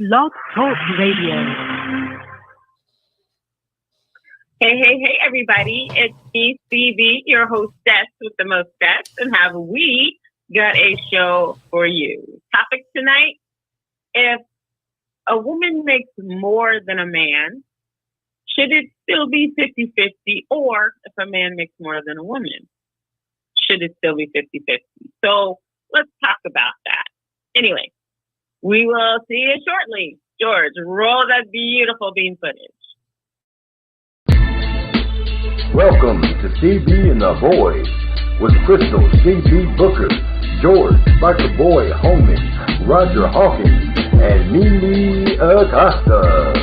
Blog Talk Radio. Hey, everybody. It's me, Stevie, your hostess with the most best. And have we got a show for you? Topic tonight, if a woman makes more than a man, should it still be 50-50? Or if a man makes more than a woman, should it still be 50-50? So let's talk about that. Anyway, we will see you shortly. George, roll that beautiful bean footage. Welcome to CB and the Boys with Crystal CB Booker, George Biker Boy Holman, Roger Hawkins, and Mimi Acosta.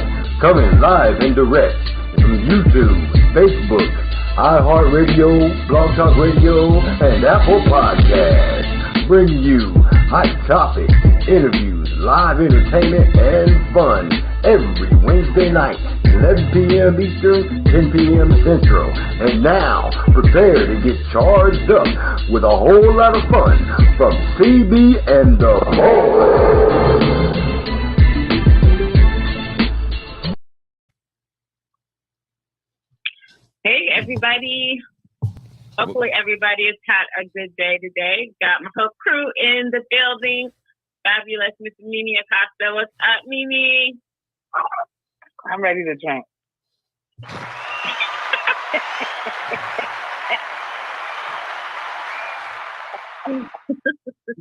Coming live and direct from YouTube, Facebook, iHeartRadio, Blog Talk Radio, and Apple Podcasts. Bringing you hot topics, interviews, live entertainment, and fun every Wednesday night, 11 p.m. Eastern, 10 p.m. Central. And now, prepare to get charged up with a whole lot of fun from CB and the Boys. Hey, everybody. Hopefully everybody has had a good day today. Got my whole crew in the building. Fabulous Miss Mimi Acosta. What's up, Mimi? I'm ready to drink.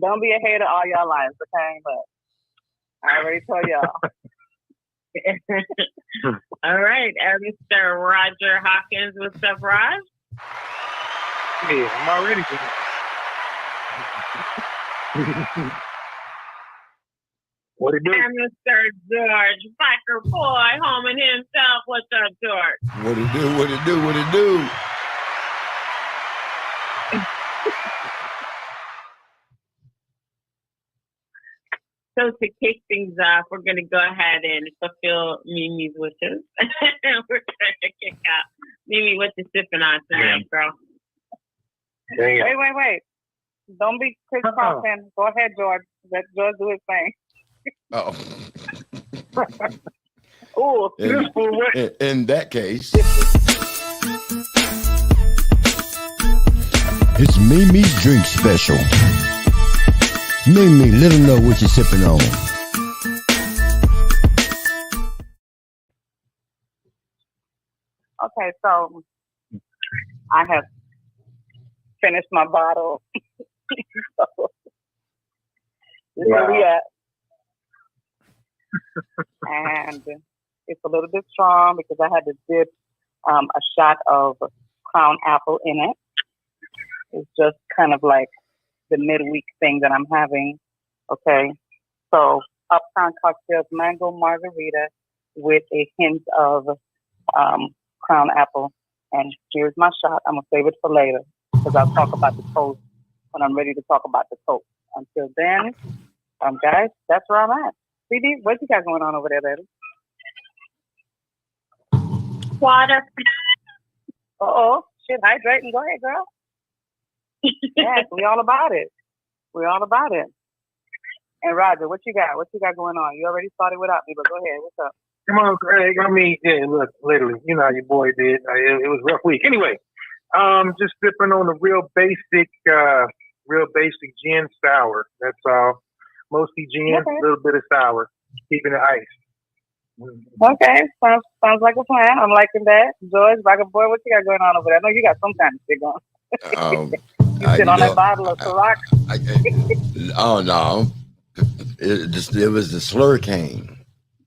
Don't be a hater all your lives, okay? But I already told y'all. All right, Mr. Roger Hawkins. What's up, Raj? Yeah, I'm already good. What it do? And Mr. George Biker Boy homing himself. What's up, George? What it do? What it do? What it do? So to kick things off, we're going to go ahead and fulfill Mimi's wishes. We're going to kick out. Mimi, what you sipping on tonight, girl? Damn. Wait. Don't be crisscrossing. Go ahead, George. Let George do his thing. Oh. Ooh. In that case, it's Mimi's drink special. Mimi, let them know what you're sipping on. Okay, so I have finished my bottle. So, this is where we at. And it's a little bit strong because I had to dip a shot of Crown Apple in it. It's just kind of like the midweek thing that I'm having. Okay, so Uptown Cocktails Mango Margarita with a hint of Crown Apple. And here's my shot. I'm going to save it for later because I'll talk about the toast when I'm ready to talk about the toast. Until then, guys, that's where I'm at. CD, what you got going on over there, baby? Water. Uh-oh. Shit, hydrating. Go ahead, girl. Yes, we all about it. And Roger, what you got? What you got going on? You already started without me, but go ahead. What's up? Come on, Craig. I mean, yeah, look, literally, you know how your boy did. It was a rough week. Anyway, just sipping on a real basic gin sour. That's all. Mostly gin, a little bit of sour, keeping it ice. Okay, sounds like a plan. I'm liking that. George, Biker Boy, what you got going on over there? I know you got some kind of shit going. You sit on that bottle of Ciroc. Oh no, it was the slurricane.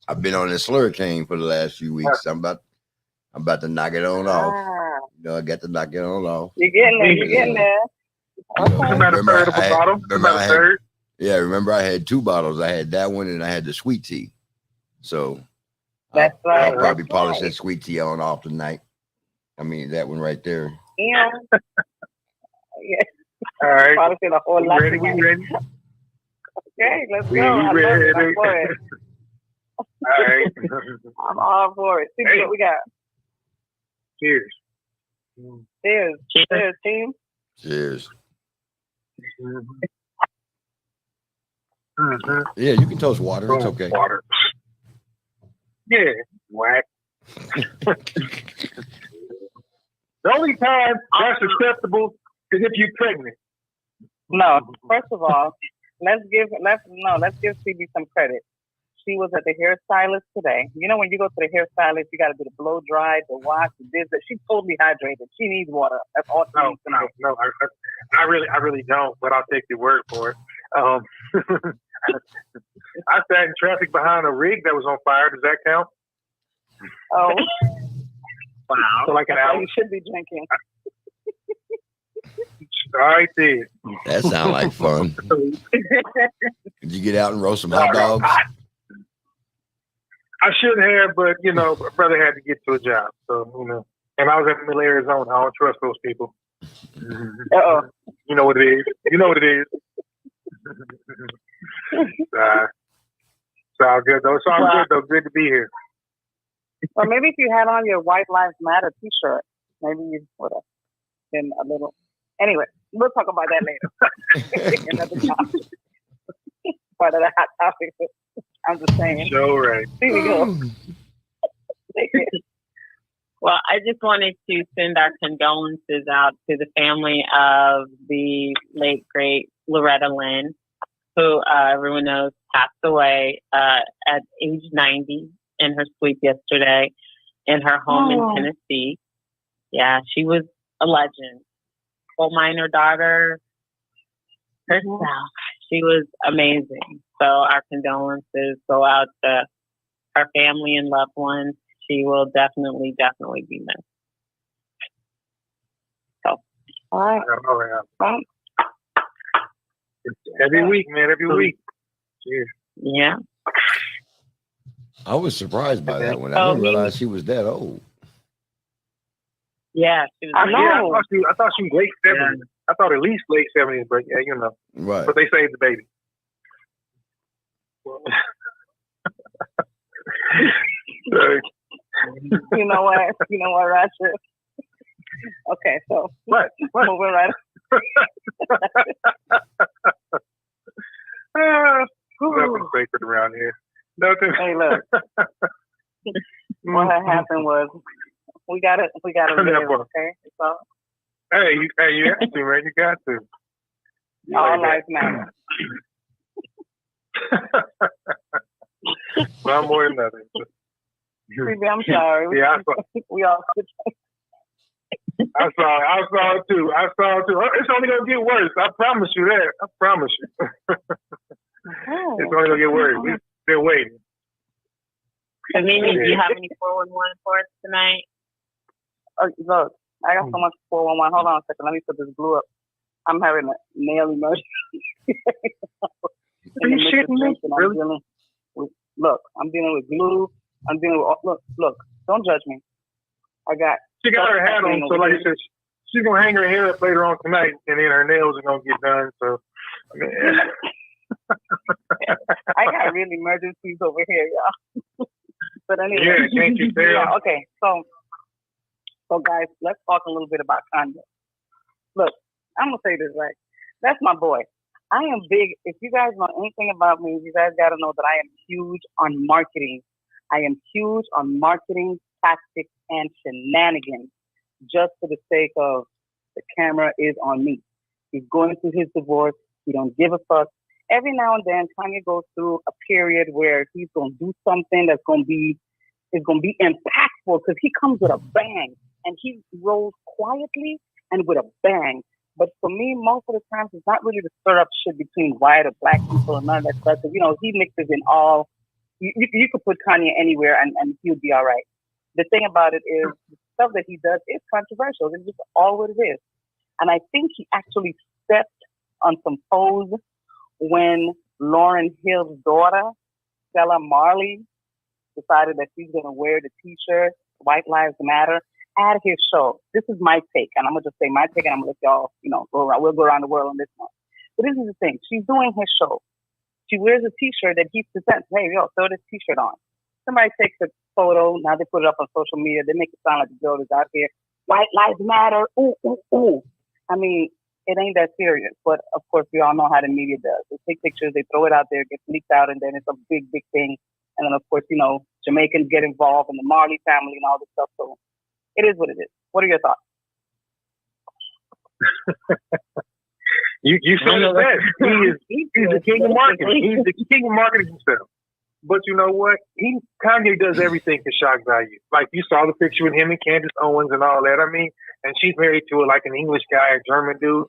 I've been on this slurricane for the last few weeks. I'm about to knock it on off. You know, I got to knock it on off. You're getting there. Okay. About a third of a bottle. About a third. Yeah, remember I had two bottles. I had that one and I had the sweet tea. So that's right. I'll probably polish that sweet tea on off tonight. I mean, that one right there. Yeah. Yeah. All right. Polishing a whole lot. We ready? Okay, let's go. We ready. I'm for it. All right. I'm all for it. See what we got. Cheers. Cheers. Cheers, team. Cheers. Mm-hmm. Yeah, you can toast water. It's okay. Water. Yeah, whack. The only time that's acceptable is if you're pregnant. No, first of all, let's give CB some credit. She was at the hairstylist today. You know, when you go to the hairstylist, you got to do the blow dry, the wash, the this. She's totally hydrated. She needs water. That's all she needs to know. No, I really don't. But I'll take your word for it. I sat in traffic behind a rig that was on fire. Does that count? Oh, wow! So like an hour. You should be drinking. All right, then. That sounds like fun. Did you get out and roast some hot dogs? I should have, but you know, my brother had to get to a job, so you know. And I was in Middle Arizona. I don't trust those people. Uh-oh. You know what it is. You know what it is. It's all good though. It's all good though. Good to be here. Or maybe if you had on your White Lives Matter T-shirt, maybe you would have been a little. Anyway, we'll talk about that later. Another topic. Part of the hot topic. I'm just saying. So right. Here we go. Well, I just wanted to send our condolences out to the family of the late, great Loretta Lynn, who everyone knows passed away at age 90 in her sleep yesterday in her home in Tennessee. Yeah, she was a legend. Coal miner daughter herself. She was amazing. So our condolences go out to her family and loved ones. She will definitely be missed. So, all right. Every week, man. Every week. Cheers. Yeah. I was surprised by that one. I didn't realize she was that old. Yeah, she was. I know. I thought she was late 70s. Yeah. I thought at least late 70s, but yeah, you know. Right. But they saved the baby. You know what, Roger? Okay, so what? Moving right. Nothing sacred around here. Nothing. Hey, look. What had happened was we got to live, okay? So, hey, you have to, man. You got to. All lives matter. Well, more than nothing. I'm sorry. Yeah, we all. I saw it too. It's only gonna get worse. I promise you that. I promise you. It's only gonna get worse. We're still waiting. Amini, do you have any 411 for us tonight? Look, I got so much 411. Hold on a second. Let me put this glue up. I'm having a nail emergency. Are you shitting me? Really? I'm dealing with glue. I'm dealing with, look, don't judge me. She got her hat on, so like I said, she's going to hang her hair up later on tonight, and then her nails are going to get done, so. I mean, I got real emergencies over here, y'all. But anyway. Yeah, can't you tell? Yeah, okay, so guys, let's talk a little bit about Kanye. Look, I'm going to say this, right? That's my boy. I am big. If you guys know anything about me, you guys got to know that I am huge on marketing. I am huge on marketing, tactics, and shenanigans, just for the sake of the camera is on me. He's going through his divorce. He don't give a fuck. Every now and then, Kanye goes through a period where he's going to do something that's going to be impactful because he comes with a bang, and he rolls quietly and with a bang. But for me, most of the times, it's not really to stir up shit between white or black people and none of that stuff. You know, he mixes in all. You could put Kanye anywhere and he'll be all right. The thing about it is, the stuff that he does is controversial. It's just all what it is. And I think he actually stepped on some toes when Lauryn Hill's daughter, Stella Marley, decided that she's going to wear the T-shirt, White Lives Matter, at his show. This is my take, and I'm going to just say my take, and I'm going to let y'all, go around. We'll go around the world on this one. But this is the thing. She's doing his show. She wears a T-shirt that he presents. Hey, throw this T-shirt on. Somebody takes a photo. Now they put it up on social media. They make it sound like the girl is out here. White Lives Matter. Ooh, ooh, ooh. I mean, it ain't that serious. But, of course, we all know how the media does. They take pictures. They throw it out there. It gets leaked out. And then it's a big, big thing. And then, of course, Jamaicans get involved in the Marley family and all this stuff. So it is what it is. What are your thoughts? You said it best. He's the king of marketing. He's the king of marketing himself. But you know what? Kanye does everything for shock value. Like you saw the picture with him and Candace Owens and all that. I mean, and she's married to like an English guy, a German dude.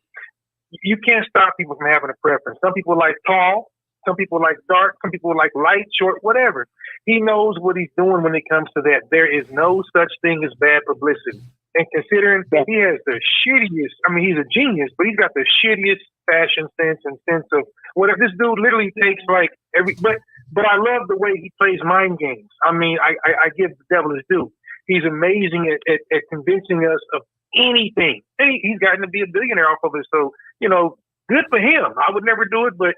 You can't stop people from having a preference. Some people like tall, some people like dark, some people like light, short, whatever. He knows what he's doing when it comes to that. There is no such thing as bad publicity. And considering he has the shittiest, I mean, he's a genius, but he's got the shittiest fashion sense and sense of whatever. This dude literally takes like but I love the way he plays mind games. I mean, I give the devil his due. He's amazing at convincing us of anything. He's gotten to be a billionaire off of it. So, you know, good for him. I would never do it, but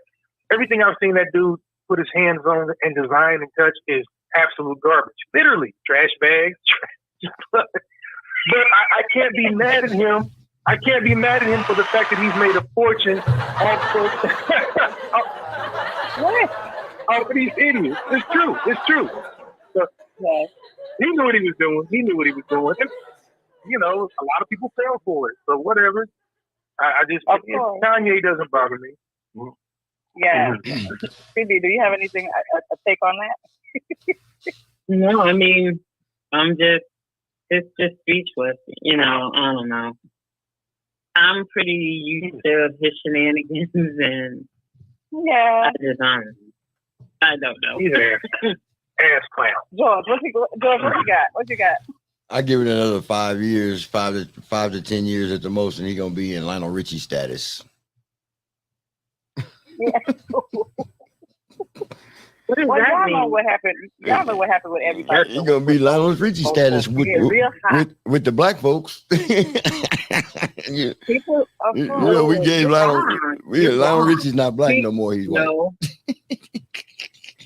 everything I've seen that dude put his hands on and design and touch is absolute garbage. Literally, trash bags. But I can't be mad at him. I can't be mad at him for the fact that he's made a fortune off of these idiots. It's true. It's true. So, he knew what he was doing. And, you know, a lot of people fell for it. So whatever. Kanye doesn't bother me. Yeah. Phoebe, do you have anything, a take on that? No, I mean, it's just speechless. You know, I don't know. I'm pretty used to his shenanigans and I don't know. He's an ass clown. George, what you got? What you got? I give it another 5 years, 5 to 10 years at the most, and he's gonna be in Lionel Richie status. Yeah. Y'all know what happened. Y'all know what happened with everybody. He's gonna be Lionel Richie status with the black folks. People, we gave Lionel Richie's not black no more. He's white. No,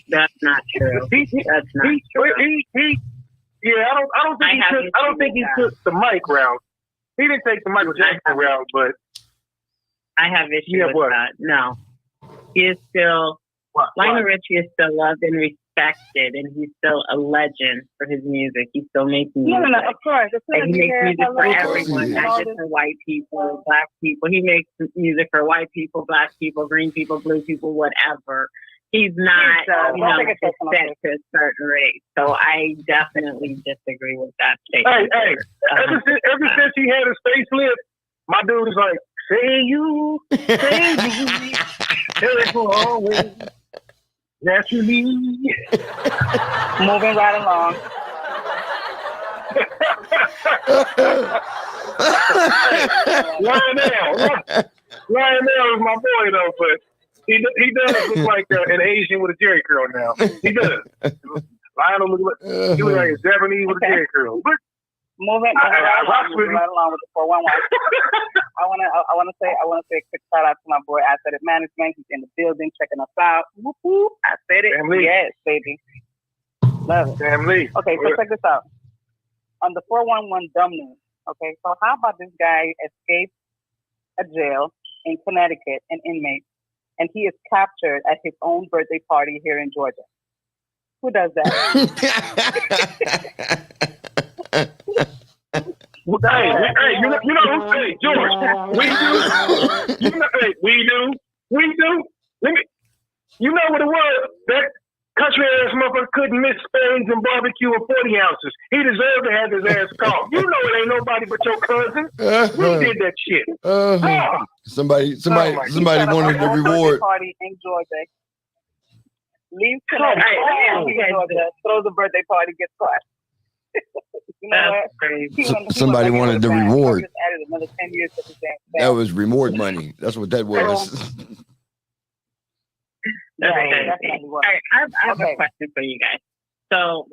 that's not true. That's not true. I don't think he took the mic route. He didn't take the Michael Jackson route, but I have issues with that. No, he is still. Lionel Richie is still loved and respected, and he's still a legend for his music. He still makes music. No, of course. And he makes music for everyone, not just for white people, black people. He makes music for white people, black people, green people, blue people, whatever. He's not, set to a certain race. So I definitely disagree with that statement. Hey, ever since he had his facelift, my dude is like, say you, there for always. Naturally. Moving right along. Lionel is my boy though, but he does look like an Asian with a Jerry curl now. He does. Lionel looks like a Japanese with a Jerry curl. But moving right along with the 411. I want to say a quick shout out to my boy. I said it management. He's in the building checking us out. Woo-hoo. I said it. Family. Yes, baby. Love it. Family. Okay, so check this out. On the 411 dumb news. Okay, so how about this guy escaped a jail in Connecticut, an inmate, and he is captured at his own birthday party here in Georgia? Who does that? George, we do. You know what it was? That country ass motherfucker couldn't miss spades and barbecue and 40 ounces. He deserved to have his ass caught. You know it ain't nobody but your cousin. We did that shit. Somebody wanted the reward. Party in Georgia. Leave Georgia, throws a birthday party, gets caught. You know what? Somebody wanted the reward. Just added another 10 years to the that was reward money. That's what that was. I have a question for you guys. So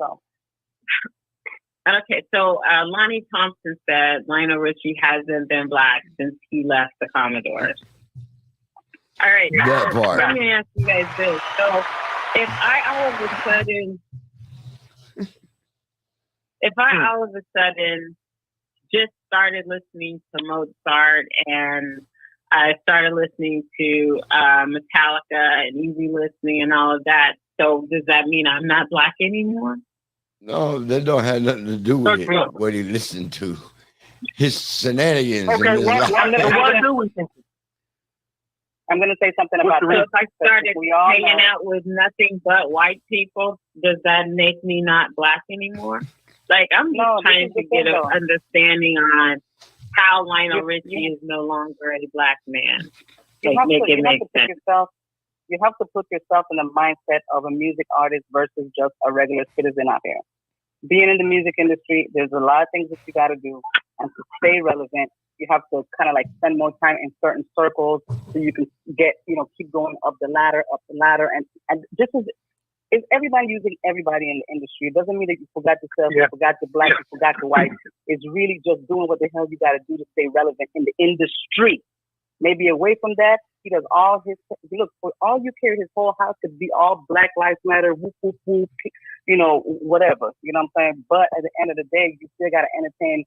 Lonnie Thompson said Lionel Richie hasn't been black since he left the Commodores. All right. That part. Let me ask you guys this. So if I all of a sudden just started listening to Mozart and I started listening to Metallica and easy listening and all of that, so does that mean I'm not black anymore? No, that don't have nothing to do with Touch me it. up. What he listened to, his shenanigans in Okay, his why, life. why do we think? I'm going to say something What's about the So this. if I started We all hanging know. out with nothing but white people, does that make me not black anymore? Like, I'm just No, this trying is to the get thing, an though. understanding on how Lionel You- Richie you- is no longer a black man. You Like, have make to, it you have make to put sense. yourself. You have to put yourself in the mindset of a music artist versus just a regular citizen out there. Being in the music industry, there's a lot of things that you got to do, and to stay relevant, you have to kind of like spend more time in certain circles so you can get, keep going up the ladder, and just as is everybody using everybody in the industry. It doesn't mean that you forgot yourself, you forgot the black, you forgot the white. It's really just doing what the hell you got to do to stay relevant in the industry. Maybe away from that, he does all his, look, for all you care, his whole house could be all Black Lives Matter, whoop, whoop, whoop, whatever. You know what I'm saying? But at the end of the day, you still got to entertain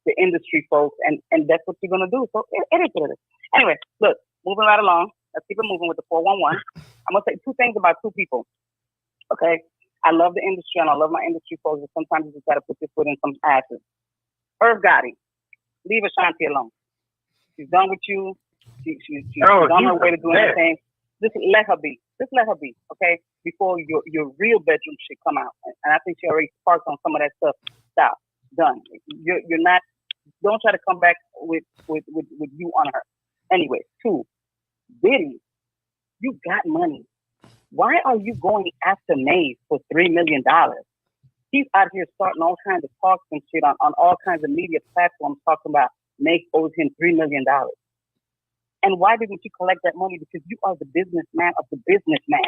the industry folks, and that's what you're going to do. So it is what it is. Anyway, look, moving right along. Let's keep it moving with the 411. I'm going to say two things about two people. Okay? I love the industry, and I love my industry folks, but sometimes you just got to put your foot in some asses. Irv Gotti, leave Ashanti alone. She's done with you. She's on her way to doing her thing. Just let her be. Just let her be, okay? Before your real bedroom shit come out. And I think she already sparked on some of that stuff. Stop. Done. You're not. Don't try to come back with you on her. Anyway, two, Diddy, you got money. Why are you going after Maze for $3 million? He's out here starting all kinds of talks and shit on all kinds of media platforms talking about Maze owes him $3 million. And why didn't you collect that money? Because you are the businessman of the businessman.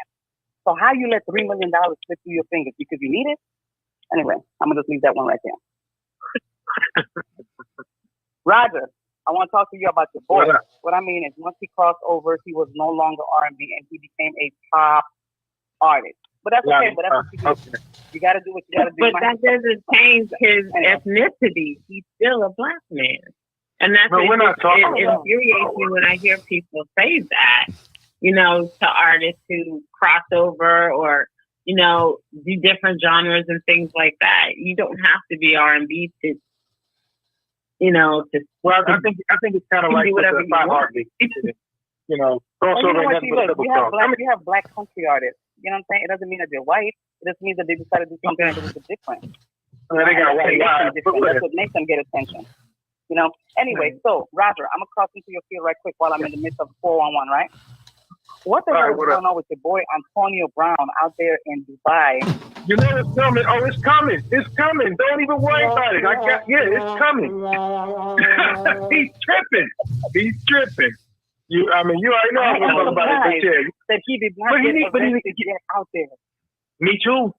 So how you let $3 million slip through your fingers? Because you need it? Anyway, I'm going to just leave that one right there. Roger, I want to talk to you about your boy. What I mean is once he crossed over, he was no longer R&B and he became a pop artist. But that's okay. But that's what you do. Okay. You got to do what you got to do. But that doesn't change his ethnicity. He's still a black man. And that's we're not talking it infuriates me when I hear people say that, to artists who cross over or, do different genres and things like that. You don't have to be R&B to, Well, I think it's kind of like the five heartbeat. You have black country artists. You know what I'm saying? It doesn't mean that they're white. It just means that they decided to do something a little bit different. They got white eyes. That's what makes them get attention. Anyway, so Roger, I'm gonna cross into your field right quick while I'm in the midst of 411, right? What the hell is going on with your boy Antonio Brown out there in Dubai? You know it's coming. Oh, it's coming. It's coming. Don't even worry about it. It's coming. He's tripping. You already know I'm talking about it. That he did not get out there. Me too.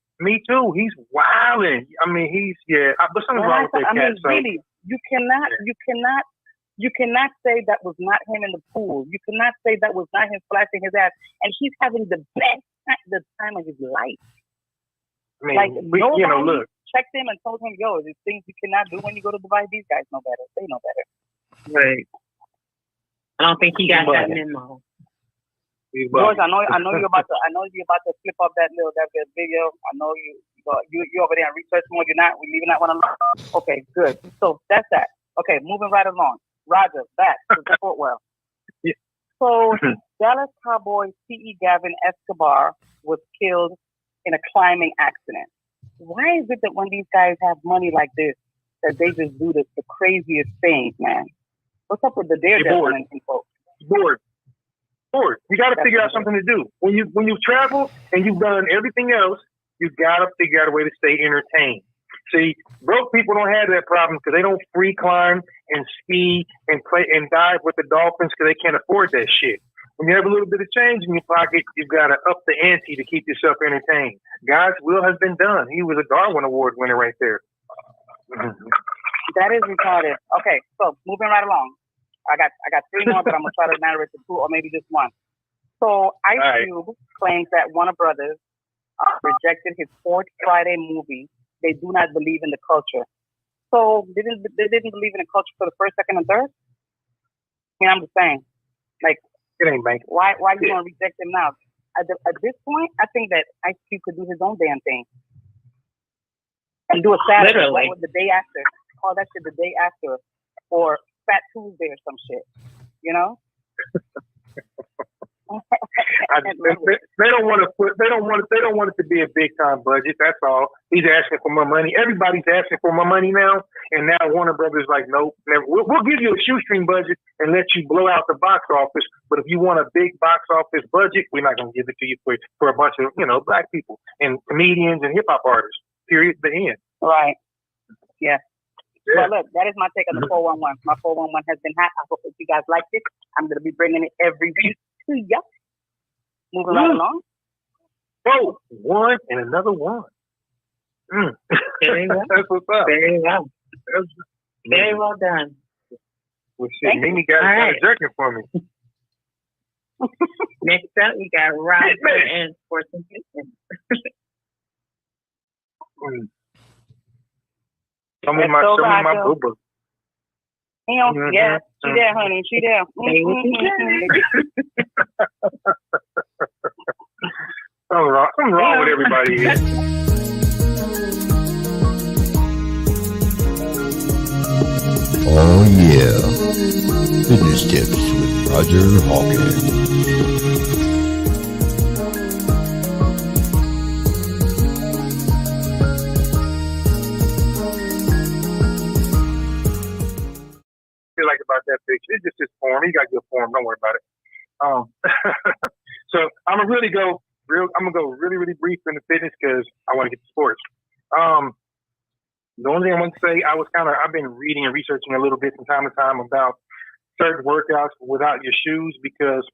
He's wilding. But something's wrong with that cat. Really, you cannot say that was not him in the pool. You cannot say that was not him flashing his ass. And he's having the time of his life. Nobody look. checked him and told him, yo, there's things you cannot do when you go to Dubai. These guys know better. They know better. Right. I don't think he got that memo. Boyz, I know you're about to flip up that video. I know you over there in research mode. You're not. We're leaving that one alone. Okay, good. So that's that. Okay, moving right along. Roger, back to the Fortwell. Yeah. So Dallas Cowboys CE Gavin Escobar was killed in a climbing accident. Why is it that when these guys have money like this, that they just do the craziest things, man? What's up with the daredevil and folks? Bored. You got to figure out something to do. When you travel and you've done everything else, you got to figure out a way to stay entertained. See, broke people don't have that problem because they don't free climb and ski and play and dive with the dolphins because they can't afford that shit. When you have a little bit of change in your pocket, you've got to up the ante to keep yourself entertained. God's will has been done. He was a Darwin Award winner right there. That is retarded. Okay, so moving right along. I got three more, but I'm gonna try to narrate the two or maybe just one. So Ice Cube claims that Warner Brothers rejected his fourth Friday movie. They do not believe in the culture. So they didn't believe in the culture for the first, second, and third. I'm just saying, like, it ain't bank. Why you gonna reject him now? At this point, I think that Ice Cube could do his own damn thing. and do a Saturday Literally. right with the day after. Call that shit the day after, or Fat Tuesday or some shit. You know. They don't want it to be a big time budget. That's all. He's asking for more money. Everybody's asking for more money now, and now Warner Brothers like, nope, never. We'll give you a shoestring budget and let you blow out the box office. But if you want a big box office budget, we're not going to give it to you for a bunch of black people and comedians and hip hop artists. Period. The end. Right. Yeah. Well, look, that is my take on the 411. My 411 has been hot. I hope that you guys liked it. I'm going to be bringing it every week to you. Moving right along. Oh, one and another one. Very well. That's what's up. Very well. Very well done. Well, shit, Mimi got a jerking for me. Next up, we got Roger and Sports and Fiction. Some of my boo-boo. Yeah, she there, honey. She there. Something wrong with everybody here. Oh yeah, fitness tips with Roger Hawkins. Like about that picture, it's just his form. He got good form. Don't worry about it. So I'm gonna go really brief in the fitness because I want to get to sports. The only thing I want to say, I've been reading and researching a little bit from time to time about certain workouts without your shoes because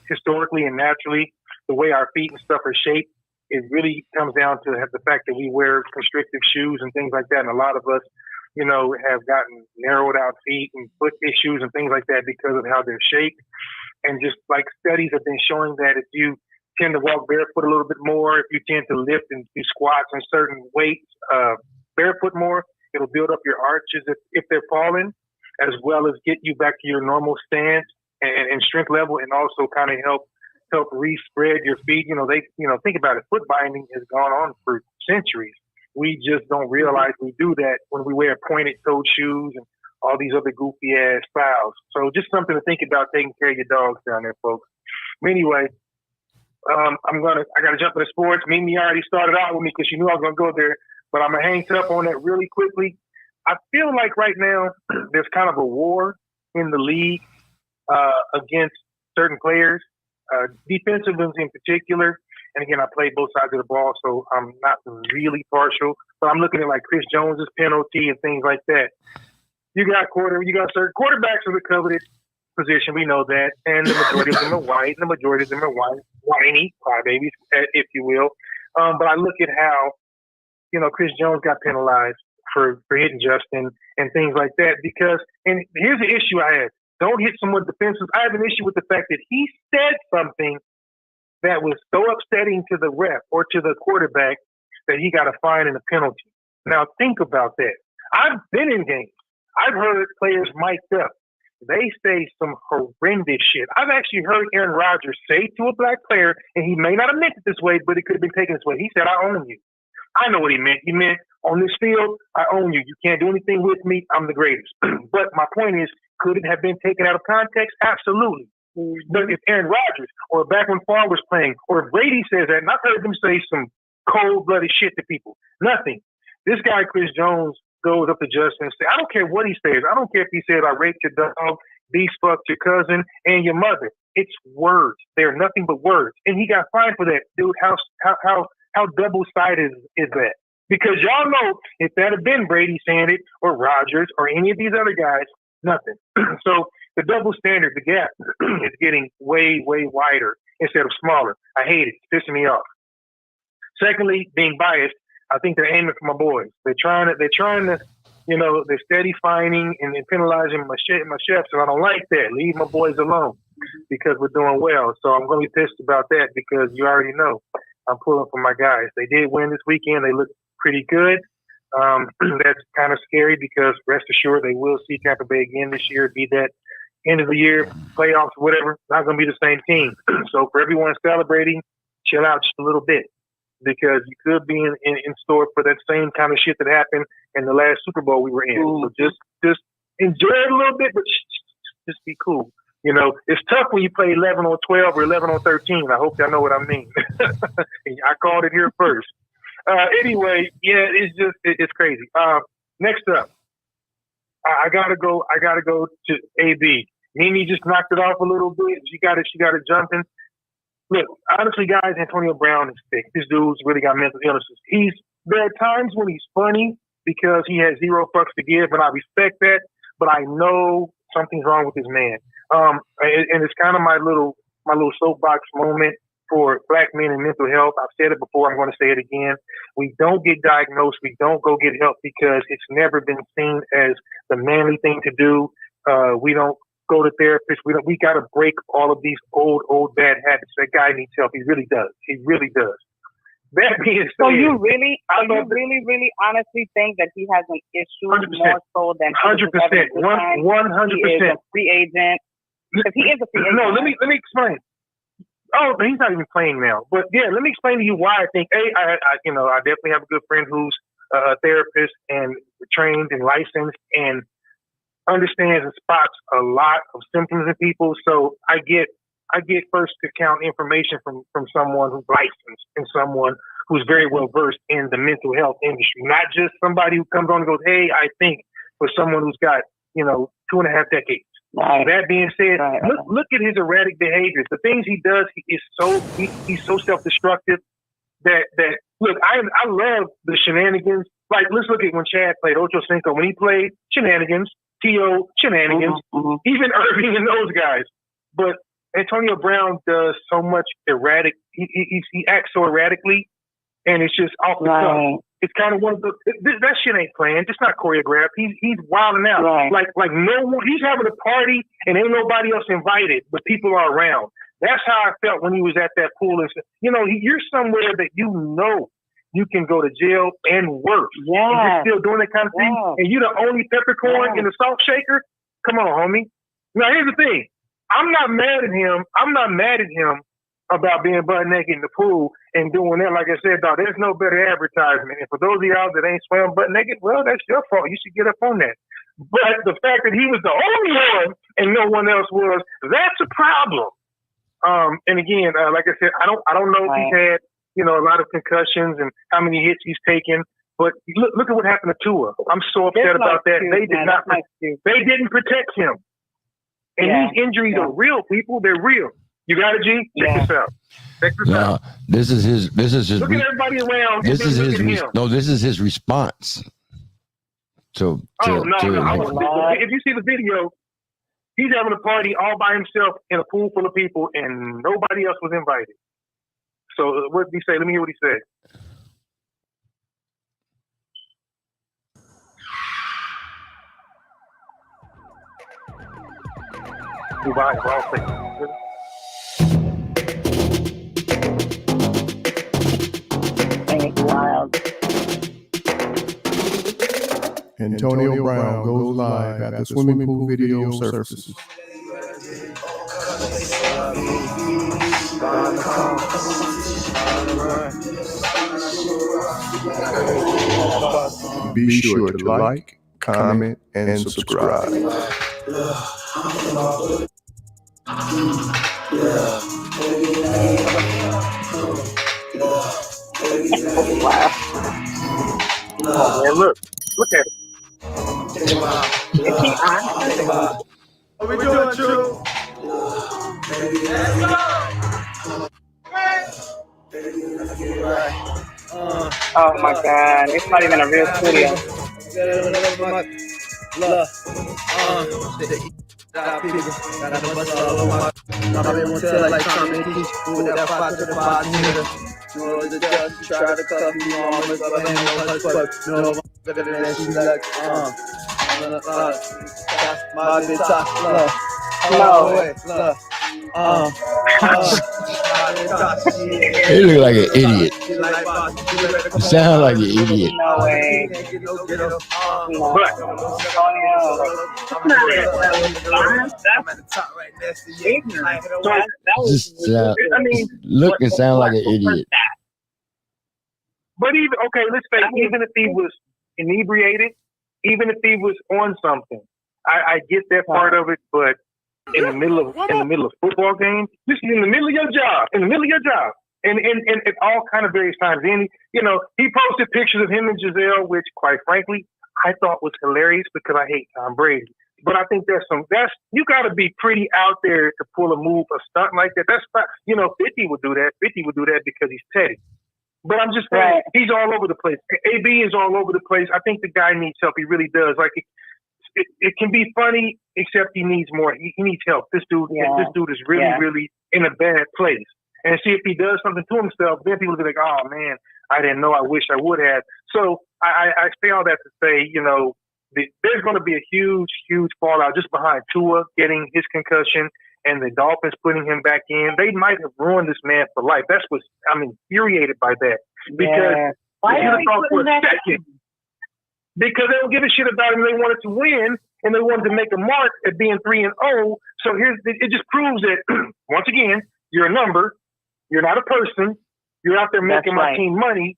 historically and naturally, the way our feet and stuff are shaped, it really comes down to the fact that we wear constrictive shoes and things like that, and a lot of us have gotten narrowed out feet and foot issues and things like that because of how they're shaped. And just like studies have been showing that if you tend to walk barefoot a little bit more, if you tend to lift and do squats and certain weights barefoot more, it'll build up your arches if they're falling, as well as get you back to your normal stance and strength level, and also kind of help re-spread your feet. Think about it. Foot binding has gone on for centuries. We just don't realize we do that when we wear pointed-toed shoes and all these other goofy-ass styles. So just something to think about taking care of your dogs down there, folks. Anyway, I got to jump into sports. Mimi already started out with me because she knew I was going to go there, but I'm going to hang up on that really quickly. I feel like right now there's kind of a war in the league against certain players, defensive ones in particular. And again, I play both sides of the ball, so I'm not really partial. But I'm looking at like Chris Jones's penalty and things like that. You got certain quarterbacks are the coveted position. We know that, and the majority of them are white. And the majority of them are whiny crybabies, if you will. But I look at how Chris Jones got penalized for hitting Justin and things like that. And here's the issue I have: don't hit someone defensive. I have an issue with the fact that he said something that was so upsetting to the ref or to the quarterback that he got a fine and a penalty. Now think about that. I've been in games. I've heard players mic'd up. They say some horrendous shit. I've actually heard Aaron Rodgers say to a black player, and he may not have meant it this way, but it could have been taken this way. He said, "I own you." I know what he meant. He meant, on this field, I own you. You can't do anything with me. I'm the greatest. But my point is, could it have been taken out of context? Absolutely. But if Aaron Rodgers, or back when Favre was playing, or if Brady says that, and I've heard them say some cold-blooded shit to people. Nothing. This guy, Chris Jones, goes up to Justin and says, I don't care what he says. I don't care if he said, I raped your dog, beast fucked your cousin, and your mother. It's words. They're nothing but words. And he got fined for that. Dude, how double-sided is that? Because y'all know, if that had been Brady saying it, or Rodgers, or any of these other guys, nothing. So the double standard, the gap, is getting way, way wider instead of smaller. I hate it. It's pissing me off. Secondly, being biased, I think they're aiming for my boys. They're trying to, they're steady fining and penalizing my chefs, and I don't like that. Leave my boys alone because we're doing well. So I'm going to be pissed about that because you already know I'm pulling for my guys. They did win this weekend. They look pretty good. That's kind of scary because rest assured they will see Tampa Bay again this year. Be that end of the year, playoffs, whatever, not going to be the same team. So for everyone celebrating, chill out just a little bit. because you could be in store for that same kind of shit that happened in the last Super Bowl we were in. So just enjoy it a little bit, but just be cool. You know, it's tough when you play 11 on 12 or 11 on 13. I hope y'all know what I mean. I called it here first. Anyway, yeah, it's crazy. Next up, I gotta go to AB. Nene just knocked it off a little bit. She got it jumping. Look, honestly, guys, Antonio Brown is sick. This dude's really got mental illnesses. There are times when he's funny because he has zero fucks to give, and I respect that. But I know something's wrong with this man. And it's kind of my little soapbox moment for Black men in mental health. I've said it before. I'm going to say it again. We don't get diagnosed. We don't go get help because it's never been seen as the manly thing to do. We don't go to therapists. We got to break all of these old bad habits. That guy needs help. He really does. He really does. That being said, so you really honestly think that he has an issue 100%, more so than 100%, 100%. He is a free agent. If he is a free agent. No, let me explain. Oh, he's not even playing now. But yeah, let me explain to you why I think. I definitely have a good friend who's a therapist and trained and licensed and understands and spots a lot of symptoms in people. So I get first account information from someone who's licensed and someone who's very well versed in the mental health industry, not just somebody who comes on and goes, "Hey, I think," for someone who's got 2.5 decades. Right. That being said, look at his erratic behaviors. The things he does, he's so self-destructive that look, I love the shenanigans. Like, let's look at when Chad played Ocho Cinco. When he played, shenanigans, T.O. shenanigans, even Irving and those guys. But Antonio Brown does so much erratic. He acts so erratically, and it's just off the cuff. It's kind of one of the that shit ain't planned. It's not choreographed. He's wilding out. Right. Like no one. He's having a party and ain't nobody else invited, but people are around. That's how I felt when he was at that pool. And you're somewhere that you can go to jail and worse. Yeah. And you're still doing that kind of thing, and you're the only peppercorn in the salt shaker. Come on, homie. Now here's the thing. I'm not mad at him about being butt naked in the pool and doing that. Like I said, dog, there's no better advertisement. And for those of y'all that ain't swam butt naked, well, that's your fault. You should get up on that. But the fact that he was the only one and no one else was, that's a problem. And again, like I said, I don't know if he's had, a lot of concussions and how many hits he's taken. But look at what happened to Tua. I'm so upset about that. They didn't protect him. And these injuries are real, people. They're real. You got it, G? Check this out. This is his. Look at everybody around. This is his response. No. If you see the video, he's having a party all by himself in a pool full of people, and nobody else was invited. So what did he say? Let me hear what he said. Dubai, we're all thinking. Wild. Antonio Brown goes live after swimming pool video surfaces. Be sure to like, comment, and subscribe. Oh man, look at it. What we doing, True? Oh my God, it's not even a real studio. Try to cut me He look like an idiot. You sound like an idiot. No way. Just look and sound like an idiot. But even let's say even if he was inebriated, even if he was on something, I get that part of it. But in the middle of football games, this is in the middle of your job, and at all kind of various times. And he posted pictures of him and Giselle, which quite frankly I thought was hilarious because I hate Tom Brady. But I think you got to be pretty out there to pull a stunt like that. That's not, 50 would do that. 50 would do that because he's petty. But I'm just saying, he's all over the place. AB is all over the place. I think the guy needs help. He really does. Like it can be funny, except he needs more. He needs help. This dude is really in a bad place. And see if he does something to himself, then people will be like, "Oh man, I didn't know. I wish I would have." So I say all that to say, there's going to be a huge fallout just behind Tua getting his concussion and the Dolphins putting him back in. They might have ruined this man for life. That's what I'm infuriated by that. Because why are they putting that in? Because they don't give a shit about him. They wanted to win and they wanted to make a mark at being 3-0. So it just proves that once again, you're a number, you're not a person, you're out there making my team money.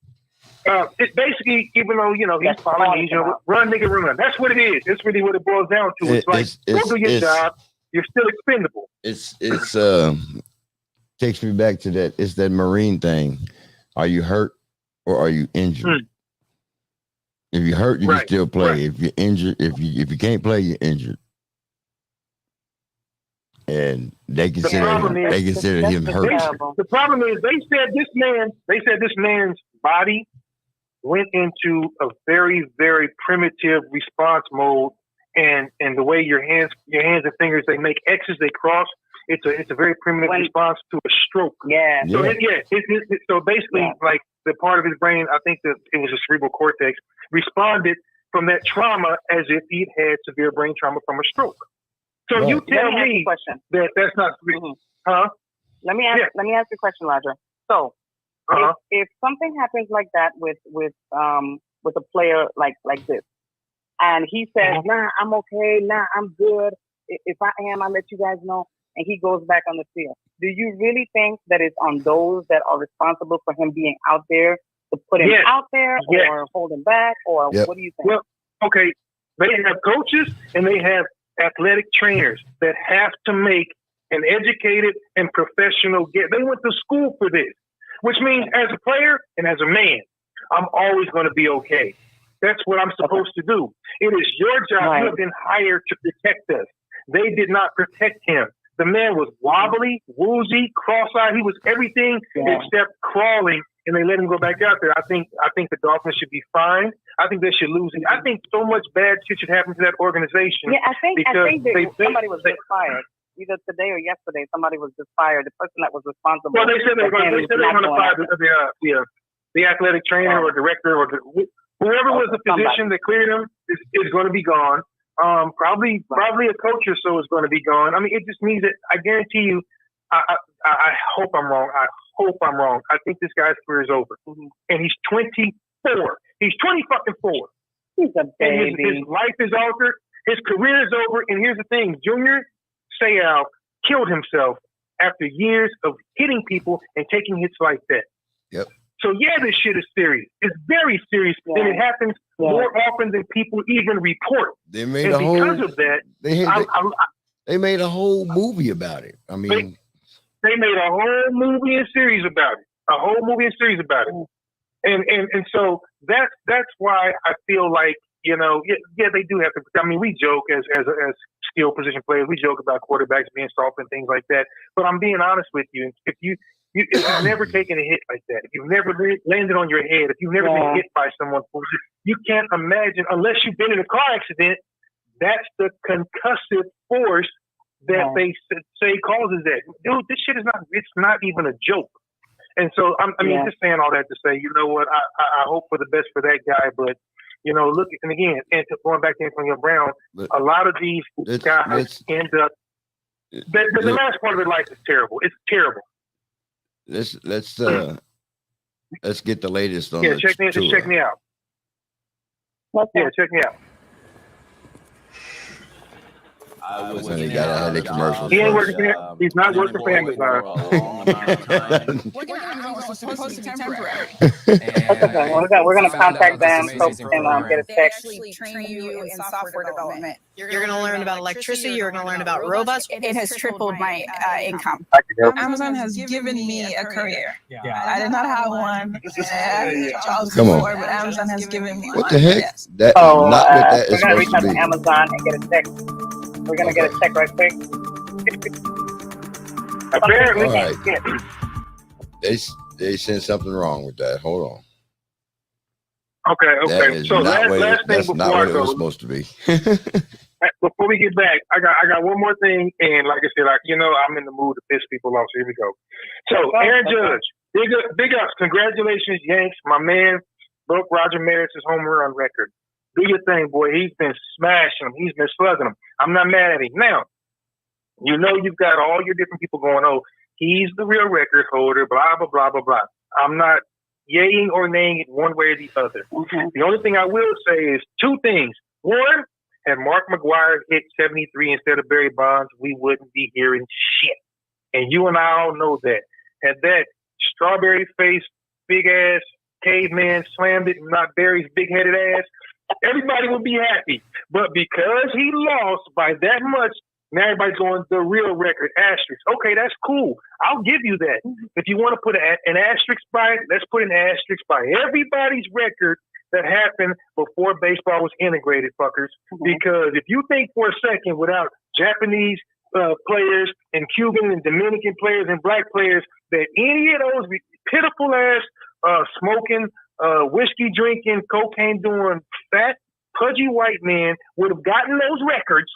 It's basically, even though, he's Polynesian, run, nigga, run. That's what it is. That's really what it boils down to. It's go do your job. You're still expendable. It's takes me back to that. It's that Marine thing. Are you hurt or are you injured? If you're hurt, you can still play. If you're injured, if you can't play, you're injured. And they consider him hurt. The problem is they said this man's body went into a very, very primitive response mode, and the way your hands and fingers, they make X's, they cross. It's a very primitive response to a stroke. Yeah. So so basically, like the part of his brain, I think that it was a cerebral cortex, responded from that trauma as if he'd had severe brain trauma from a stroke. So you tell me that that's not, huh? Let me ask you a question, Roger. So if something happens like that with a player like this, and he says, "Nah, I'm okay. Nah, I'm good. If I am, I'll let you guys know," and he goes back on the field, do you really think that it's on those that are responsible for him being out there to put him out there or hold him back, or what do you think? Well, okay, they have coaches and they have athletic trainers that have to make an educated and professional get. They went to school for this, which means as a player and as a man, I'm always going to be okay. That's what I'm supposed to do. It is your job. You have been hired to protect us. They did not protect him. The man was wobbly, woozy, cross-eyed. He was everything except crawling, and they let him go back out there. I think the Dolphins should be fined. I think they should lose. I think so much bad shit should happen to that organization. Yeah, I think somebody was just fired. Either today or yesterday, somebody was just fired. The person that was responsible. Well, they said they were going to fire the athletic trainer or director or whoever was the physician that cleared him is going to be gone. Probably a coach or so is going to be gone. I mean, it just means that I guarantee you. I hope I'm wrong. I think this guy's career is over, and he's 24. He's 24. He's a baby. And his life is altered. His career is over. And here's the thing: Junior Seau killed himself after years of hitting people and taking hits like that. Yep. So this shit is serious. It's very serious, and it happens more often than people even report. They made because of that, they made a whole movie about it. I mean, they made a whole movie and series about it. And so that's why I feel like they do have to. I mean, we joke as skill position players. We joke about quarterbacks being soft and things like that. But I'm being honest with you. If you've never taken a hit like that, if you've never landed on your head, if you've never been hit by someone, you can't imagine, unless you've been in a car accident, that's the concussive force that they say causes that. Dude, this shit it's not even a joke. And so, just saying all that to say, you know what, I hope for the best for that guy, but, look, and again, and going back to Antonio Brown, a lot of these guys end up, the last part of their life is terrible. It's terrible. Let's get the latest on check me out. Yeah, check me out. He got to have the commercials. He ain't working. He's not working for Amazon. We're gonna was supposed to be temporary. Okay, we're gonna contact them and get a They text. actually train you in software development. You're going to learn about electricity. You're going to learn about robots. It has tripled my income. Amazon has given me a career. I did not have one. Jobs Come on. before, but Amazon has given me What one. the heck? Yes. That is So not what that we're is gonna supposed reach to out to be. Amazon and get a text. We're gonna get a check right quick. Apparently, All right. They sent something wrong with that. Hold on. Okay. That is So not what last thing that's not before what I it was go, supposed to be. before we get back, I got one more thing, and like I said, I'm in the mood to piss people off. So here we go. So Aaron Judge, big ups, congratulations, Yanks. My man broke Roger Maris's home run record. Do your thing, boy. He's been smashing them. He's been slugging them. I'm not mad at him. Now, you know you've got all your different people going, oh, he's the real record holder, blah, blah, blah, blah, blah. I'm not yaying or naying it one way or the other. Okay. The only thing I will say is two things. One, had Mark McGwire hit 73 instead of Barry Bonds, we wouldn't be hearing shit. And you and I all know that. Had that strawberry face, big ass caveman slammed it, not Barry's big headed ass, everybody would be happy. But because he lost by that much, now everybody's going the real record asterisk. Okay, that's cool. I'll give you that. If you want to put an asterisk by it, let's put an asterisk by everybody's record that happened before baseball was integrated, fuckers. Because if you think for a second without Japanese players and Cuban and Dominican players and black players that any of those pitiful ass smoking, whiskey drinking, cocaine doing fat, pudgy white men would have gotten those records.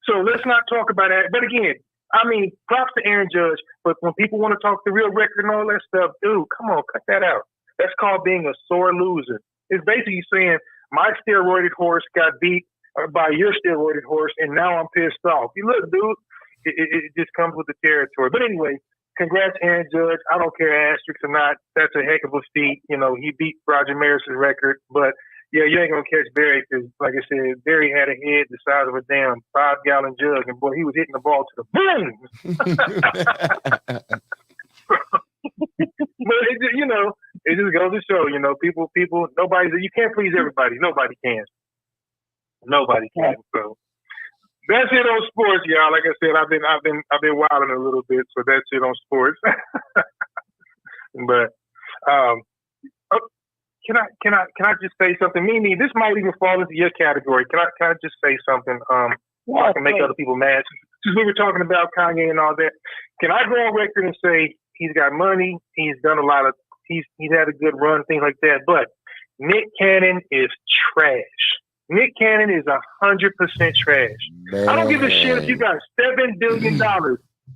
So let's not talk about that. But again, I mean, props to Aaron Judge. But when people want to talk the real record and all that stuff, dude, come on, cut that out. That's called being a sore loser. It's basically saying my steroided horse got beat by your steroided horse, and now I'm pissed off. You look, dude, it just comes with the territory. But anyway, congrats, Aaron Judge. I don't care asterisk or not. That's a heck of a feat. You know, he beat Roger Maris's record. But, yeah, you ain't going to catch Barry because, like I said, Barry had a head the size of a damn 5-gallon jug, and, boy, he was hitting the ball to the boom. But it just goes to show, people, you can't please everybody. Nobody can. So that's it on sports, y'all. Like I said, I've been wilding a little bit, so that's it on sports. But can I just say something? Mimi, this might even fall into your category. Can I just say something? I can make other people mad. Since we were talking about Kanye and all that, can I go on record and say he's got money, he's done a lot of, he's had a good run, things like that. But Nick Cannon is trash. Nick Cannon is 100% trash. Man. I don't give a shit if you got $7 billion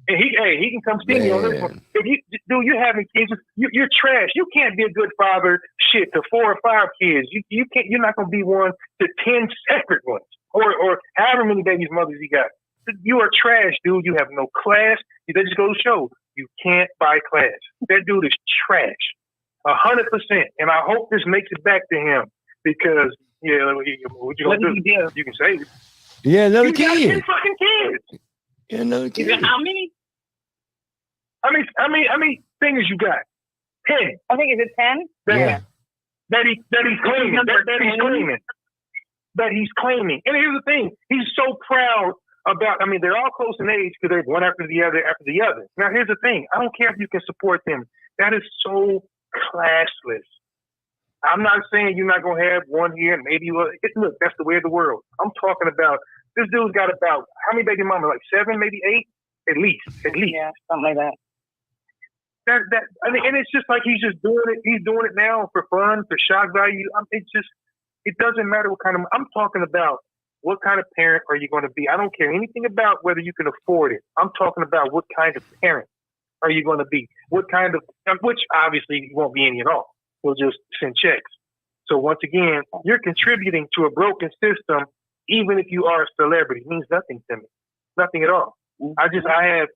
and he can come see me on this one. If you're having kids, you're trash. You can't be a good father shit to 4 or 5 kids. You can't. You're not gonna be one to 10 separate ones or however many babies mothers he got. You are trash, dude. You have no class. That just goes to show you can't buy class. That dude is trash, 100%. And I hope this makes it back to him because what you gonna do? You can save it. Yeah, another kid. You got 10 fucking kids. Yeah, another kid. How many? How many fingers you got? 10. I think is it 10? That he's claiming. That he's claiming. And here's the thing: he's so proud about. I mean, they're all close in age because they're one after the other. Now, here's the thing: I don't care if you can support them. That is so classless. I'm not saying you're not gonna have one here and maybe look. That's the way of the world. I'm talking about this dude's got about how many baby mamas? Like 7, maybe 8, at least. Yeah, something like that. And it's just like he's just doing it. He's doing it now for fun, for shock value. It doesn't matter what kind of. I'm talking about what kind of parent are you going to be. I don't care anything about whether you can afford it. I'm talking about what kind of parent are you going to be. What kind of, which obviously won't be any at all. We'll just send checks. So once again, you're contributing to a broken system, even if you are a celebrity. It means nothing to me, nothing at all. I can't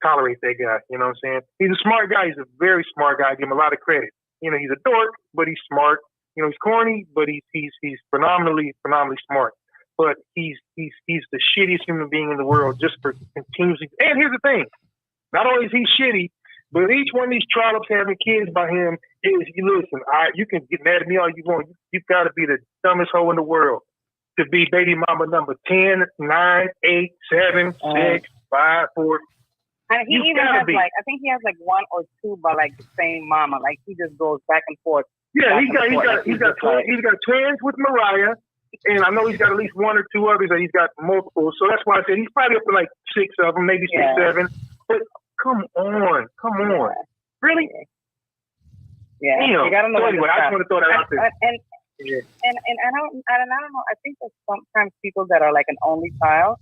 tolerate that guy. You know what I'm saying? He's a smart guy. He's a very smart guy. I give him a lot of credit. He's a dork, but he's smart. He's corny, but he's phenomenally smart. But he's the shittiest human being in the world just for continuously. And here's the thing: not only is he shitty, But each one of these trollops having kids by him is, you listen, all right, you can get mad at me all you want. You've got to be the dumbest hoe in the world to be baby mama number 10, 9, 8, 7, 6, 5, 4. And he even has I think he has like one or two by like the same mama. Like he just goes back and forth. Yeah, he's got twins with Mariah, and I know he's got at least one or two others that he's got multiple. So that's why I said he's probably up to like 6 of them, maybe 6, 7. But come on. Really? Yeah. Damn. You gotta know. So anyway, I just want to throw that out there. And I don't know. I think that sometimes people that are like an only child,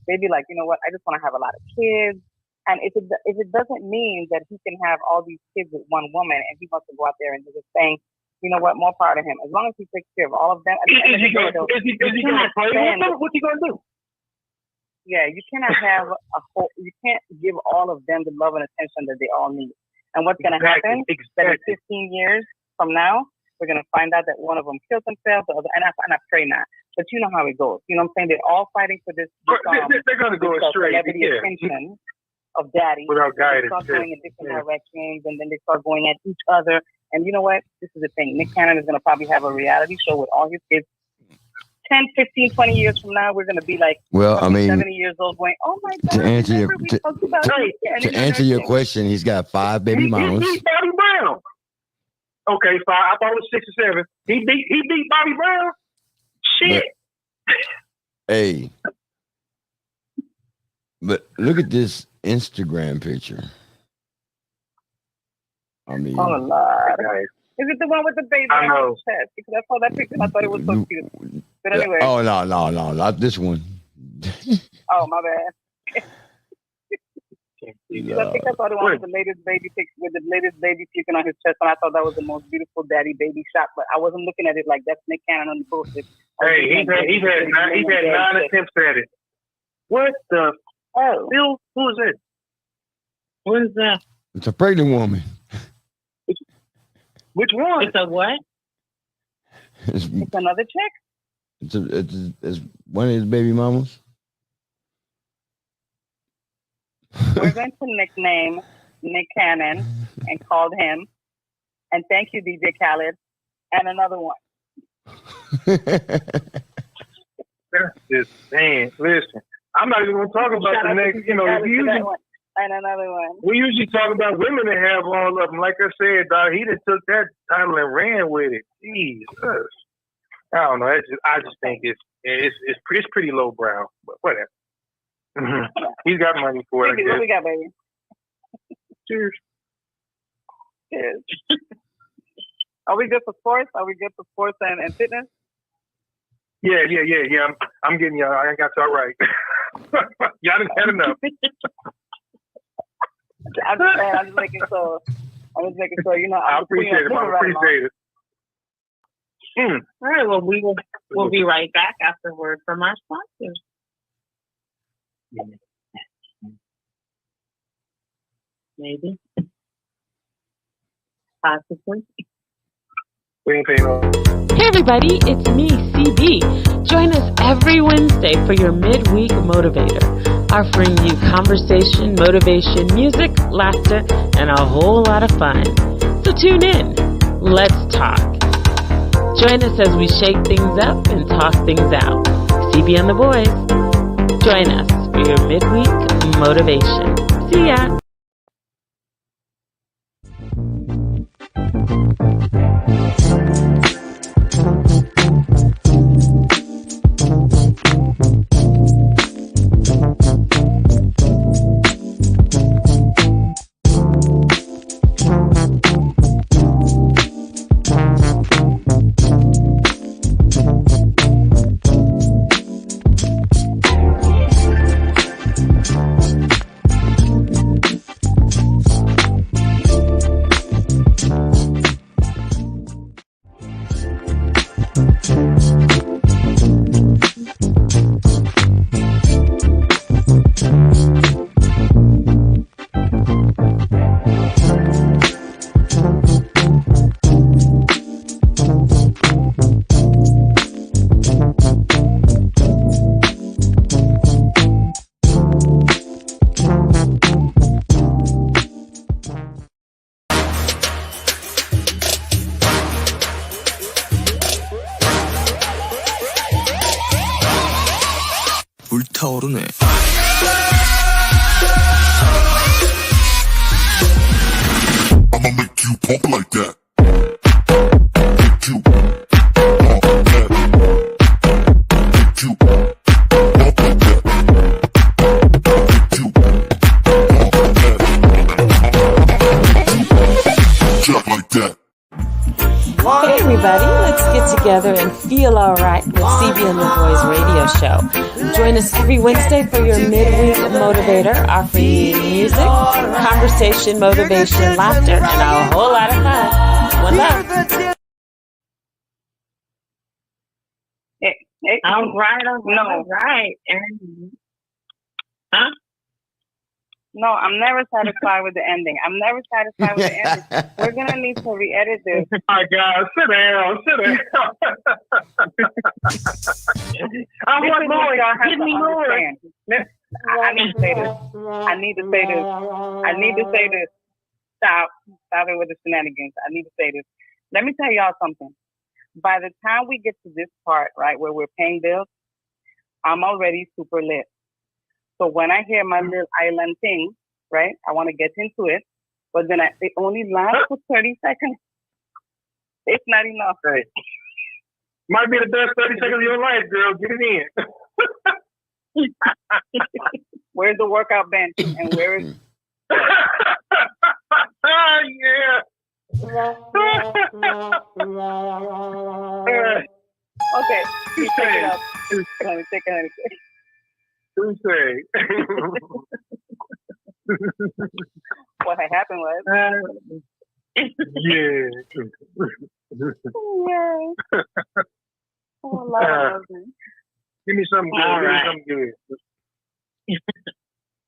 they be like, you know what? I just want to have a lot of kids. And if it doesn't mean that he can have all these kids with one woman, and he wants to go out there and do his thing, you know what? More power to him. As long as he takes care of all of them. Is he going to play with them? What's he going to do? Yeah, you cannot have you can't give all of them the love and attention that they all need. And what's going to happen is that in 15 years from now, we're going to find out that one of them killed themselves, the other, and I pray not. But you know how it goes. You know what I'm saying? They're all fighting for this. They're going to go astray. Attention of daddy. Without guidance. They start going in different directions, and then they start going at each other. And you know what? This is the thing. Nick Cannon is going to probably have a reality show with all his kids. 10, 15, 20 years from now, we're going to be like 70 years old going, oh my God. To answer your question, he's got 5 baby mamas. He beat Bobby Brown. Okay, 5. I thought it was 6 or 7. He beat Bobby Brown. Shit. Hey. But look at this Instagram picture. I mean, oh Lord. Is it the one with the baby on his chest? Because I saw that picture and I thought it was so cute. But anyway. Oh no, not this one. Oh my bad. I think I saw the one with the latest baby taken on his chest, and I thought that was the most beautiful daddy baby shot. But I wasn't looking at it like that's Nick Cannon on the poster. Hey, he's had 9 attempts at it. What the? Oh, Bill, who is it? What is that? It's a pregnant woman. Which one? It's a what? It's another chick. It's one of his baby mamas. We're going to nickname Nick Cannon and called him. And thank you, DJ Khaled. And another one. That's just man. Listen, I'm not even going to talk about the next. You know, and another one. We usually talk about women that have all of them. Like I said, dog, he just took that title and ran with it. Jesus, I don't know. I just think it's pretty lowbrow, but whatever. He's got money for it. What we got, baby? Cheers. Cheers. Are we good for sports? Are we good for sports and fitness? Yeah. I'm getting y'all. I got y'all right. Y'all done had enough. I'm just making sure. You know, I appreciate it. I appreciate it. All right. Well, we'll be right back after word from our sponsors. Maybe. Possibly. We ain't paying no. Hey everybody, it's me, CB. Join us every Wednesday for your Midweek Motivator, offering you conversation, motivation, music, laughter, and a whole lot of fun. So tune in. Let's talk. Join us as we shake things up and talk things out. CB and the boys. Join us for your Midweek Motivation. See ya. 불타오르네. I'ma make you pump like that. Make you pump like that. Make you pump like that. Make you pump like that. Just like that. Hey everybody, let's get together and feel alright with CB and the Boyz radio show. Join us every Wednesday for your midweek motivator, offering you music, conversation, motivation, laughter, and a whole lot of fun. One love. All right. Huh? No, I'm never satisfied with the ending. I'm never satisfied with the ending. We're going to need to re-edit this. Oh my God, sit down. I want more. Give me more. I need to say this. Stop it with the shenanigans. I need to say this. Let me tell y'all something. By the time we get to this part, right, where we're paying bills, I'm already super lit. So when I hear my little island thing, right, I want to get into it, but then it only lasts for 30 seconds. It's not enough. Right. Might be the best 30 seconds of your life, girl. Get it in. Where's the workout bench? And where is... Yeah. Okay, you take it up. Let me take it. What had happened was yeah. Oh, Lord. Give me something good. All right.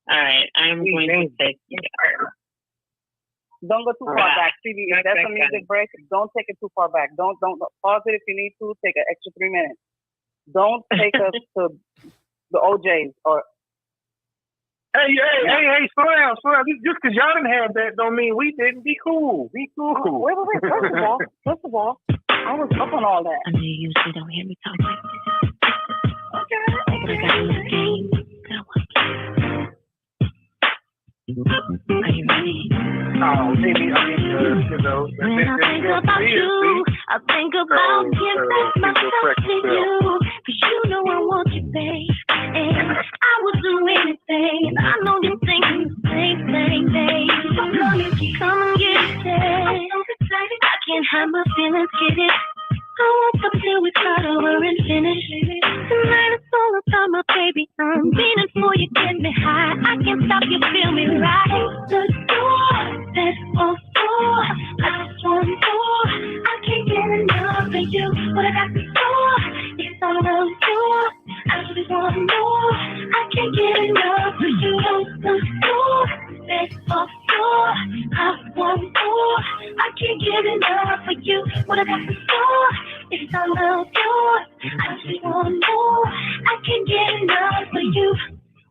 All right, I'm going to take it. Don't go too far back. TV, if that's a music break, don't take it too far back. Don't pause it if you need to. Take an extra 3 minutes. Don't take us to the OJs or. Hey, slow down. Just because y'all didn't have that don't mean we didn't. Be cool. Wait. First of all, I was up on all that. I know you usually don't hear me talk like this. Okay. But I got a little game that I want to play. Are you ready? Oh, maybe, when I think about you, I think about giving myself to you. Cause you know I want you, babe. And I would do anything. I know you're thinking the same thing, babe. So come and get it. I can't hide my feelings, get it. I won't stop till we start over and finish. Tonight it's all about my baby. I'm meaning for you, get me high. I can't stop you, feel me right. The door, that's all for. I just want more. I can't get enough of you. What I got to store, it's all about you. I just want more. I can't get enough of you. The door, that's all for. I want more. I can't get enough of you. What I got to store, it's all about you. I just want more. I can't get enough of you.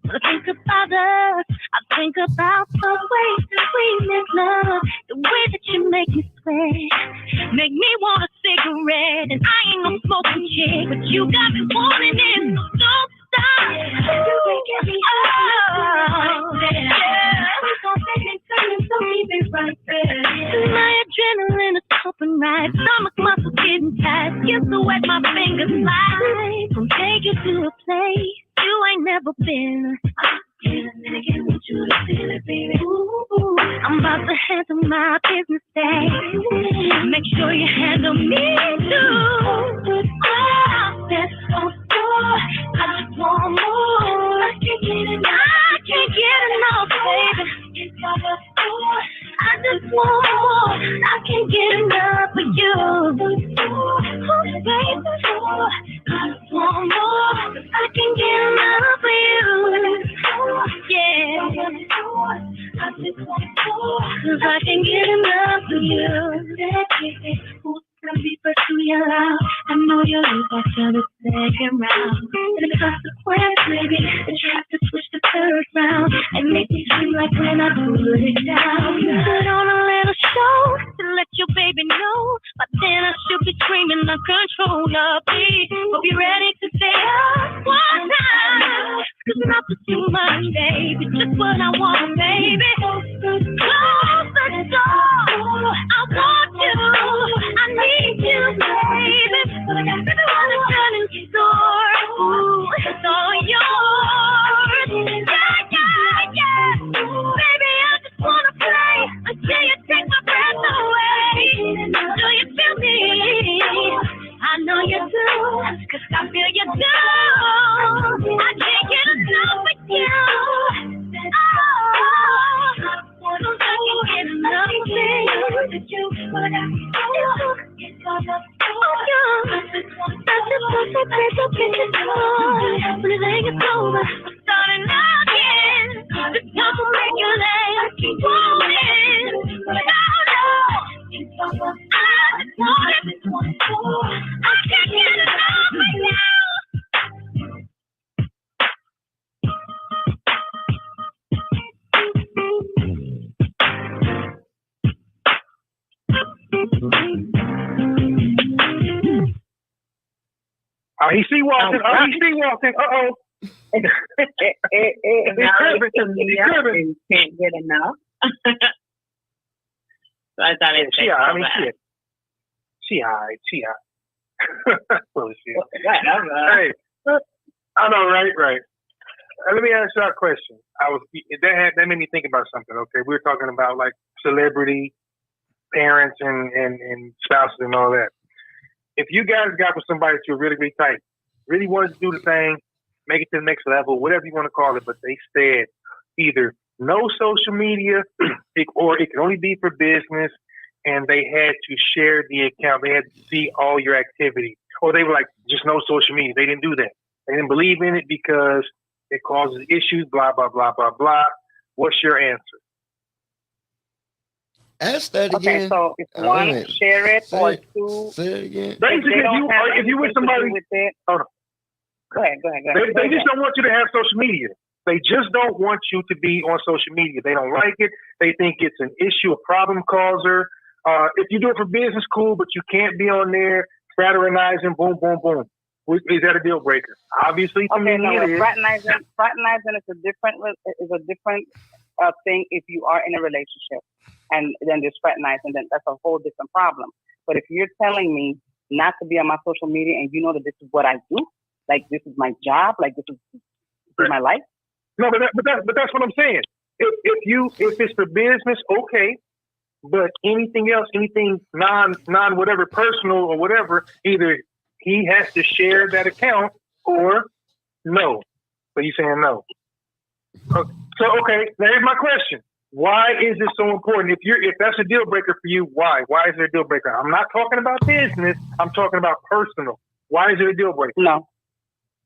When I think about us, I think about the way that we make love, the way that you make me sweat, make me want a cigarette. And I ain't no smoking chick, but you got me wanting it, so don't stop. You making me right there. My adrenaline is pumping right, stomach muscles getting tight, skin so wet my fingers slide. From take you to a place you ain't never been. I'm about to handle my business day. Make sure you handle me too. That's so good. I just want more. I can't get enough, baby. It's all about you. I just want more. I can't get enough of you. Oh, baby. I just want more. I can't get enough of you. Yeah. I just want more. 'Cause I can't get enough of you. Gonna be first to yell out. I know you'll lose after the second round. And the consequence, baby, is you have to switch the third round and make me scream like when I put it down. Put on a little show to let your baby know, but then I should be screaming uncontrollably. Hope you're ready to say one time. 'cause not too much, baby. Just what I want, baby. Close the door. I want you. I need you, baby. Baby, what a turning store. Ooh, it's all yours. Yeah, yeah, yeah. Baby, I just wanna play until you take my breath away. Do you feel me? I know you do, 'cause I feel you do. I can't get enough of you. Oh, I can't get enough of you. When it ain't over, I'm starting again. The top will regulate, keep rolling. I can't get enough of you. He see walking. He see walking. Uh-oh. You can't get enough. So I thought I'd say she alright. Well, shit. Whatever. Hey, I know, right. Let me ask you a question. That made me think about something. Okay, we were talking about like celebrity parents and spouses and all that. If you guys got with somebody that you're really, really tight, really wanted to do the thing, make it to the next level, whatever you want to call it, but they said either no social media or it can only be for business, and they had to share the account. They had to see all your activity. Or they were like, just no social media. They didn't do that. They didn't believe in it because it causes issues, blah, blah, blah, blah, blah. What's your answer? Ask that again. Okay, so if one, share it, or two. Say it again. Basically, if you with somebody, with it, hold on. Go ahead. They just don't want you to have social media. They just don't want you to be on social media. They don't like it. They think it's an issue, a problem causer. If you do it for business, cool, but you can't be on there fraternizing, boom, boom, boom. Is that a deal breaker? Obviously, to me, it is. Fraternizing is a different thing if you are in a relationship, and then there's fraternizing, then that's a whole different problem. But if you're telling me not to be on my social media, and you know that this is what I do, like this is my job, like this is my life. No, but that's what I'm saying. If it's for business, okay. But anything else, anything non whatever personal or whatever, either he has to share that account or no. So you're saying no. Okay. So okay, here's my question. Why is it so important? If that's a deal breaker for you, why? Why is it a deal breaker? I'm not talking about business. I'm talking about personal. Why is it a deal breaker? No.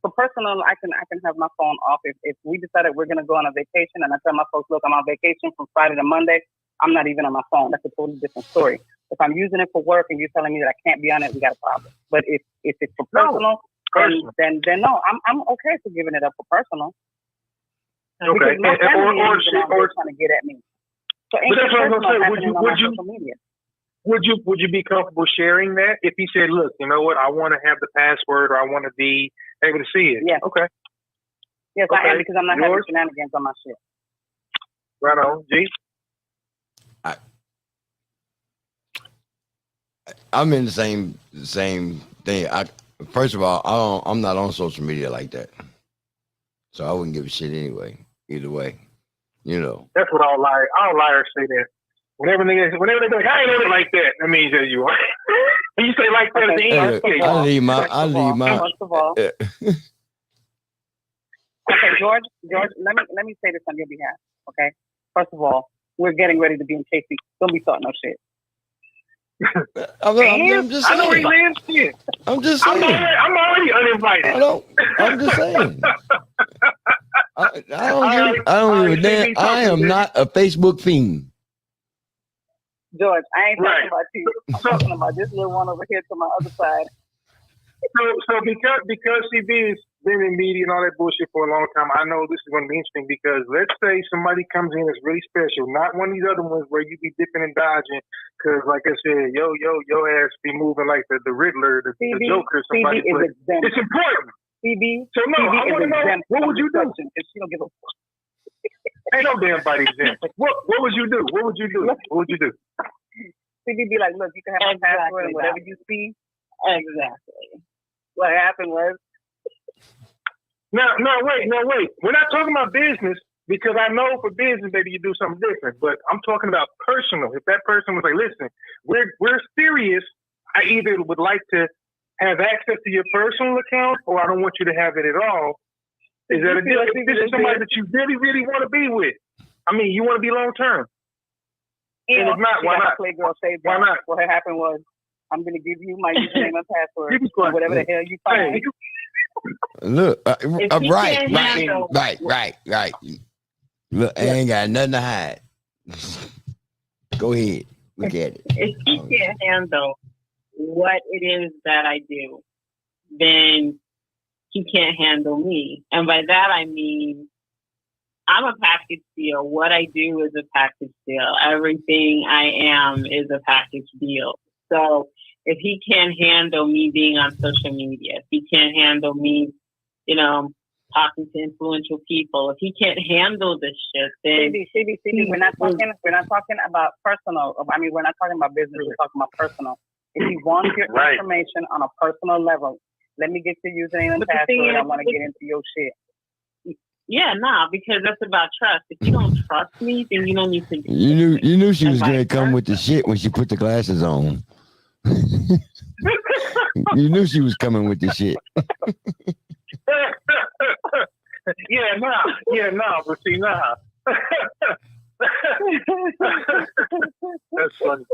For personal, I can have my phone off. If we decided we're gonna go on a vacation and I tell my folks, look, I'm on vacation from Friday to Monday, I'm not even on my phone. That's a totally different story. If I'm using it for work and you're telling me that I can't be on it, we got a problem. But if it's for personal, then no, I'm okay for giving it up for personal. Okay. Or trying to get at me. So but that's what I'm gonna say. Would you be comfortable sharing that if he said, look, you know what, I want to have the password or I want to be able to see it? Yeah. Okay. Yes, okay. I am, because I'm not having shenanigans on my shit. Right on, G. I'm in the same thing. First of all, I'm not on social media like that, so I wouldn't give a shit anyway. Either way, you know. That's what all liars say. That whenever they be like, I ain't in it like that, that means that you are. And you say like that, okay. I leave my. First of all. Okay, George, let me say this on your behalf. Okay. First of all, we're getting ready to be in Casey. Don't be starting no shit. I'm just saying. I know where he lives. Shit. I'm just saying. I'm already uninvited. I'm just saying. I don't give a damn. I am not a Facebook fiend. George, I ain't talking about you. I'm talking about this little one over here to my other side. So because CB has been in media and all that bullshit for a long time, I know this is going to be interesting because let's say somebody comes in that's really special, not one of these other ones where you be dipping and dodging because, like I said, your ass be moving like the Riddler, the Joker. Somebody. It's important. CB, So no, I want to know, what would you do? If she don't give a fuck. Ain't no damn body exempt. What would you do? What would you do? What would you do? CB be like, look, you can have my password and whatever you see. Exactly. What happened was. No, wait. We're not talking about business because I know for business, maybe you do something different. But I'm talking about personal. If that person was like, listen, we're serious. I either would like to have access to your personal account or I don't want you to have it at all. Is that a deal? If this is somebody that you really, really want to be with, I mean, you want to be long term. And if not, why not? Playgirl saved why not? What happened was, I'm going to give you my username and password, whatever the hell you find. Look, right. Look, I Yeah. ain't got nothing to hide. Go ahead, look at it. If he can't handle what it is that I do, then he can't handle me. And by that I mean I'm a package deal. What I do is a package deal. Everything I am is a package deal. So if he can't handle me being on social media, if he can't handle me, talking to influential people, if he can't handle this shit, then CB, we're not talking about personal. I mean, we're not talking about business. We're talking about personal. If you want your information on a personal level, let me get your username and password. I want to get into your shit. Yeah, because that's about trust. If you don't trust me, then you don't need to. You knew she was gonna come with the shit when she put the glasses on. You knew she was coming with the shit. But see, nah. That's funny.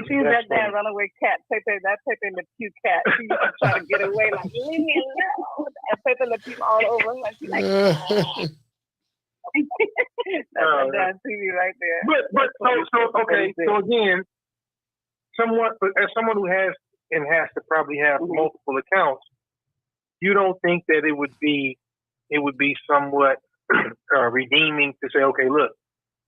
She's that damn runaway cat, Pepe Le Pew cat. She used to try to get away, like, leave me alone. And Pepe Le Pew all over her. She's like, that's that damn TV right there. But so again, as someone who has to probably have multiple accounts, you don't think that it would be somewhat redeeming to say, okay, look,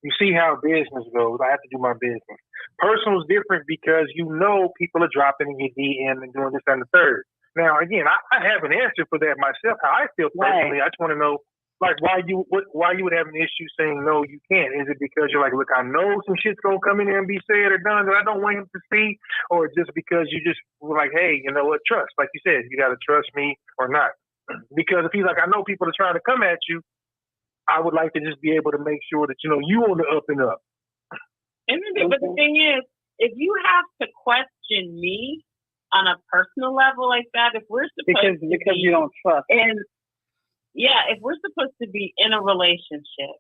you see how business goes. I have to do my business. Personal is different because people are dropping in your DM and doing this and the third. Now, again, I have an answer for that myself. How I feel personally, I just want to know, like, why you would have an issue saying no, you can't. Is it because you're like, look, I know some shit's gonna come in there and be said or done that I don't want him to see, or just because you just were like, hey, you know what, trust? Like you said, you got to trust me or not. Because if he's like, I know people are trying to come at you, I would like to just be able to make sure that you on the up and up. But the thing is, if you have to question me on a personal level like that, if we're supposed because you don't trust, and if we're supposed to be in a relationship,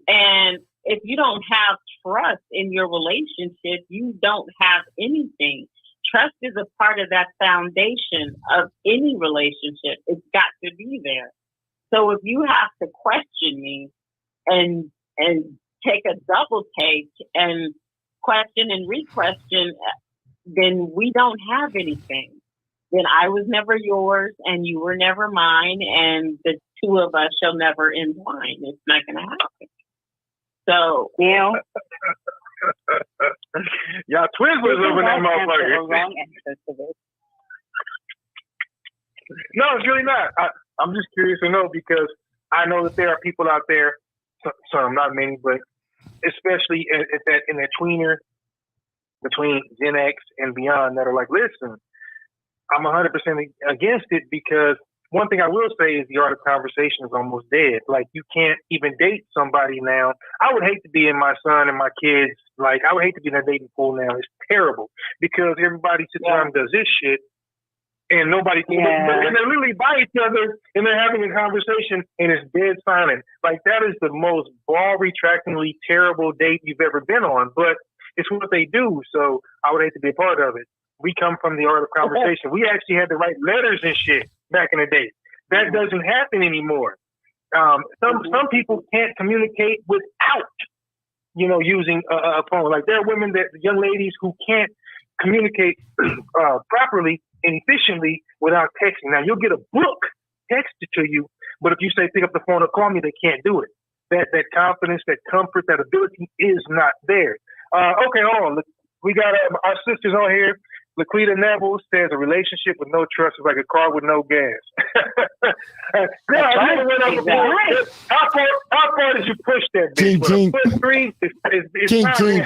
and if you don't have trust in your relationship, you don't have anything. Trust is a part of that foundation of any relationship. It's got to be there. So if you have to question me and take a double take and question and re-question, then we don't have anything. Then I was never yours and you were never mine, and the two of us shall never entwine. It's not going to happen. So, y'all Twizzlers over that motherfucker. No, it's really not. I'm just curious to know because I know that there are people out there, some, not many, but especially in that tweener between Gen X and beyond that are like, listen, I'm 100% against it because one thing I will say is the art of conversation is almost dead. Like, you can't even date somebody now. I would hate to be in my son and my kids. Like, I would hate to be in a dating pool now. It's terrible because everybody sits around and does this shit. And nobody, and they're literally by each other and they're having a conversation and it's dead silent. Like, that is the most ball-retractingly terrible date you've ever been on, but it's what they do. So I would hate to be a part of it. We come from the art of conversation. We actually had to write letters and shit back in the day. That doesn't happen anymore. Some people can't communicate without, using a phone. Like, there are women, young ladies who can't communicate properly and efficiently without texting. Now, you'll get a book texted to you, but if you say pick up the phone or call me, they can't do it. That confidence, that comfort, that ability is not there. Okay, hold on. We got our sisters on here. Laquita Neville says a relationship with no trust is like a car with no gas. Girl, I never went up before. How far did you push that bitch? Ching, With a foot 3? It's Ching, not ching.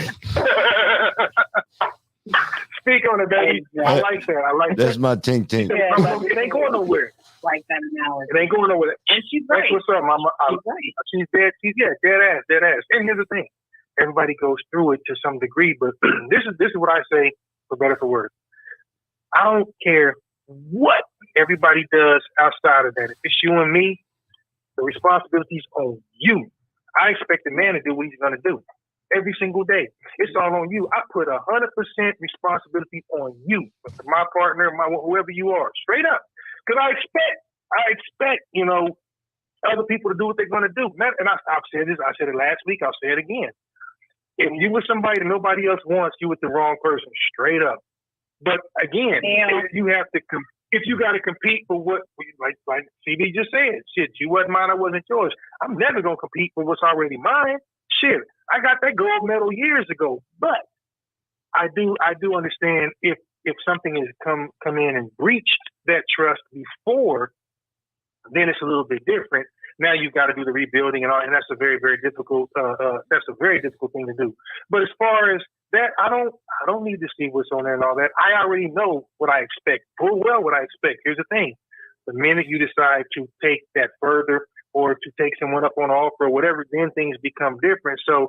Speak on it, baby. I like that. I like That's that. my tink tink. Yeah, it ain't going nowhere. Like that analogy. It ain't going nowhere. And she's That's right. what's up, Mama. She's dead. She's dead ass. And here's the thing: everybody goes through it to some degree, but this is what I say, for better or for worse. I don't care what everybody does outside of that. If it's you and me, the responsibility's on you. I expect the man to do what he's going to do every single day. It's all on you. I put 100% responsibility on you, my partner, whoever you are, straight up. Because I expect, other people to do what they're going to do. And I've said this. I said it last week. I'll say it again. If you with somebody that nobody else wants, you with the wrong person, straight up. But again, if you got to compete for what, like CB just said, shit, you wasn't mine, I wasn't yours. I'm never gonna compete for what's already mine. Shit, I got that gold medal years ago. But I do understand if something has come in and breached that trust before, then it's a little bit different. Now you've got to do the rebuilding and all, and that's a very, very difficult. That's a very difficult thing to do. But as far as that, I don't need to see what's on there and all that. I already know what I expect. Full well what I expect. Here's the thing: the minute you decide to take that further or to take someone up on an offer or whatever, then things become different. So,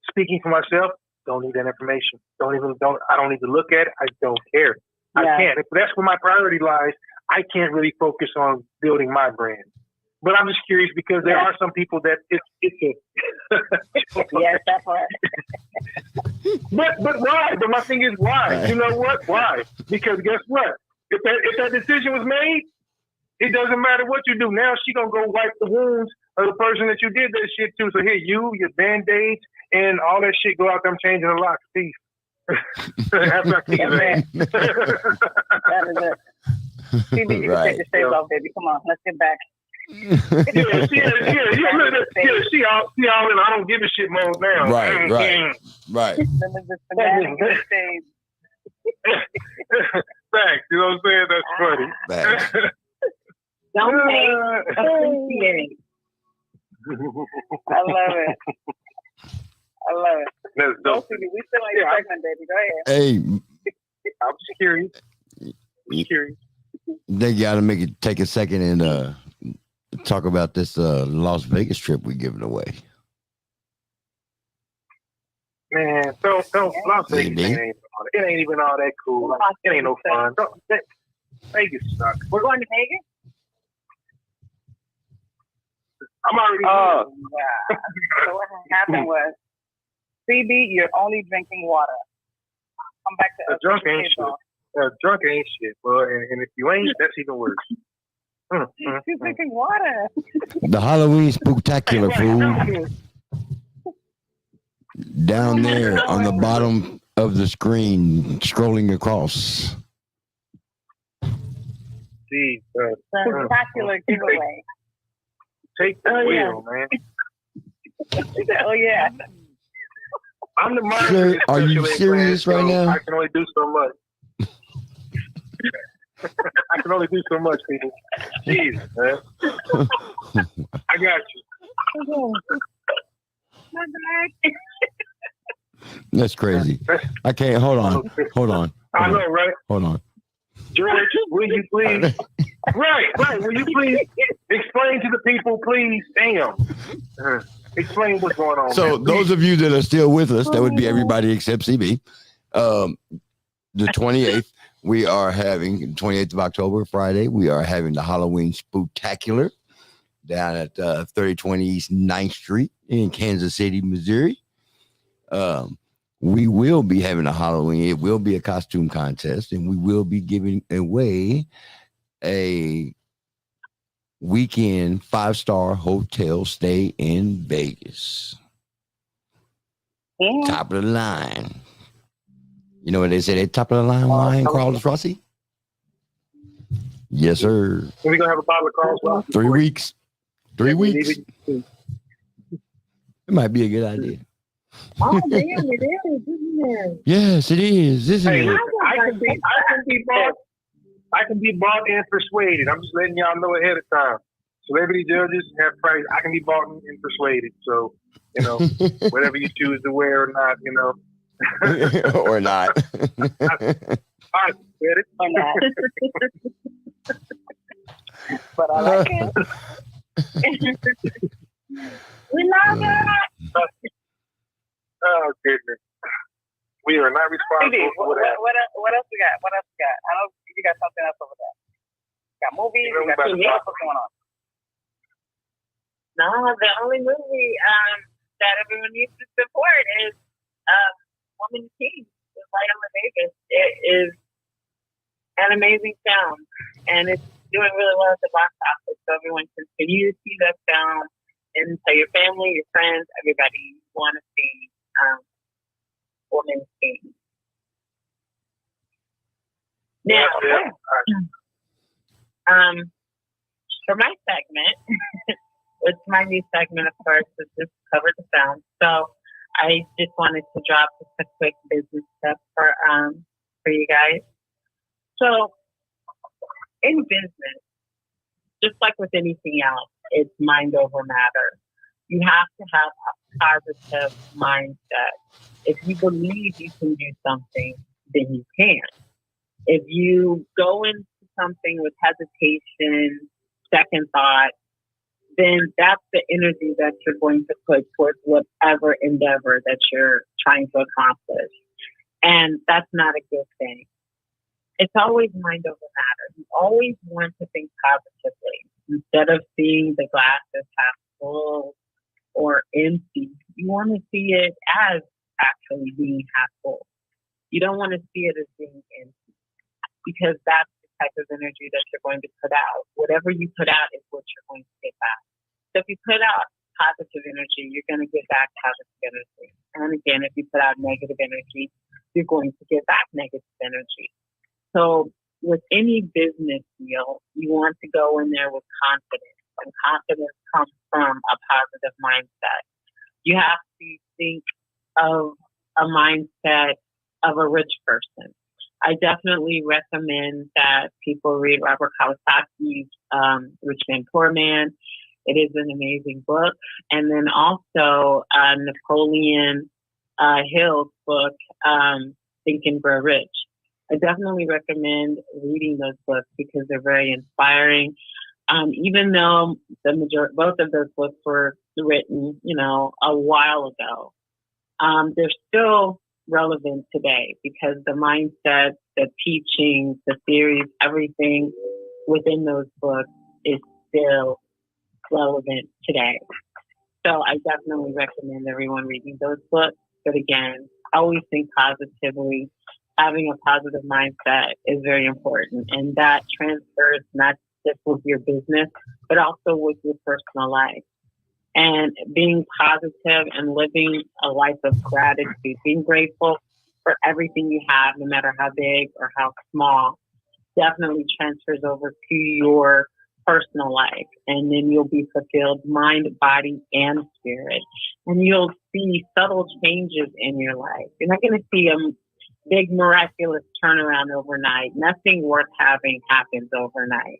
speaking for myself, don't need that information. I don't need to look at it. I don't care. Yeah. I can't. If that's where my priority lies, I can't really focus on building my brand. But I'm just curious because there are some people that it's a yes, that's right. But why? But my thing is why? You know what? Why? Because guess what? If that decision was made, it doesn't matter what you do. Now she gonna go wipe the wounds of the person that you did that shit to. So here, your Band-Aids and all that shit, go out there, I'm changing the locks. Peace. That's not that is it. CB, you can take your shades off, baby. Come on, let's get back. She all in. I don't give a shit mode now. Right. Thanks. You know what I'm saying? That's funny. Don't appreciate. I love it. That's dope. We still ain't pregnant, baby. Go ahead. Hey, I'm just curious. They got to take a second and talk about this Las Vegas trip we giving away. Man, don't Las Vegas it ain't even all that cool. It ain't no fun. Vegas sucks. We're going to Vegas? I'm already So what happened was, CB, you're only drinking water. Come back to us. Drunk ain't shit, bro. And if you ain't, that's even worse. She's drinking water. The Halloween Spooktacular, fool. Down there on the bottom of the screen, scrolling across. Spectacular giveaway. Take the wheel, man. Oh yeah. I'm the marketing. Are you serious right now? I can only do so much. I can only do so much, people. Jeez, man. I got you. That's crazy. I can't. Hold on. I know, right? Hold on. George, will you please? Right. Will you please explain to the people, please? Damn. Explain what's going on. So, those of you that are still with us, that would be everybody except CB. The 28th, we are having 28th of October, Friday. We are having the Halloween Spooktacular down at 3020 East 9th Street in Kansas City, Missouri. We will be having a Halloween. It will be a costume contest, and we will be giving away a weekend 5-star hotel stay in Vegas. Yeah. Top of the line. You know what they say? They top of the line wine, Carlos Rossi? Yes, sir. Are we going to have a bottle of Carlos Rossi? 3 weeks. 3 weeks. It might be a good idea. Oh, damn, it is, isn't it? Yes, it is, isn't it? I can be bought and persuaded. I'm just letting y'all know ahead of time. Celebrity judges have price. I can be bought and persuaded. So, whatever you choose to wear or not, or not. I get it. Or not. But I like it. We love it. Oh, goodness. We are not responsible for that. What else we got? I know you got something else over there. Got movies. You got TV. What's going on? No, the only movie that everyone needs to support is Woman King with Viola Davis. It is an amazing film, and it's doing really well at the box office. So everyone continue to see that film and tell your family, your friends, everybody you want to see Woman King. Now, for my segment, it's my new segment, of course, is just cover the film. So I just wanted to drop just a quick business tip for you guys. So in business, just like with anything else, it's mind over matter. You have to have a positive mindset. If you believe you can do something, then you can. If you go into something with hesitation, second thought, then that's the energy that you're going to put towards whatever endeavor that you're trying to accomplish. And that's not a good thing. It's always mind over matter. You always want to think positively. Instead of seeing the glass as half full or empty, you want to see it as actually being half full. You don't want to see it as being empty, because that's the type of energy that you're going to put out. Whatever you put out is what you're going to get back. So if you put out positive energy, you're going to get back positive energy. And again, if you put out negative energy, you're going to get back negative energy. So with any business deal, you want to go in there with confidence, and confidence comes from a positive mindset. You have to think of a mindset of a rich person. I definitely recommend that people read Robert Kiyosaki's Rich Man, Poor Man. It is an amazing book. And then also Napoleon Hill's book, Think and Grow Rich. I definitely recommend reading those books because they're very inspiring. Even though both of those books were written, a while ago, they're still relevant today because the mindset, the teachings, the theories, everything within those books is still relevant today. So I definitely recommend everyone reading those books. But again, always think positively. Having a positive mindset is very important, and that transfers not just with your business, but also with your personal life. And being positive and living a life of gratitude, being grateful for everything you have, no matter how big or how small, definitely transfers over to your personal life. And then you'll be fulfilled mind, body, and spirit. And you'll see subtle changes in your life. You're not going to see a big miraculous turnaround overnight. Nothing worth having happens overnight.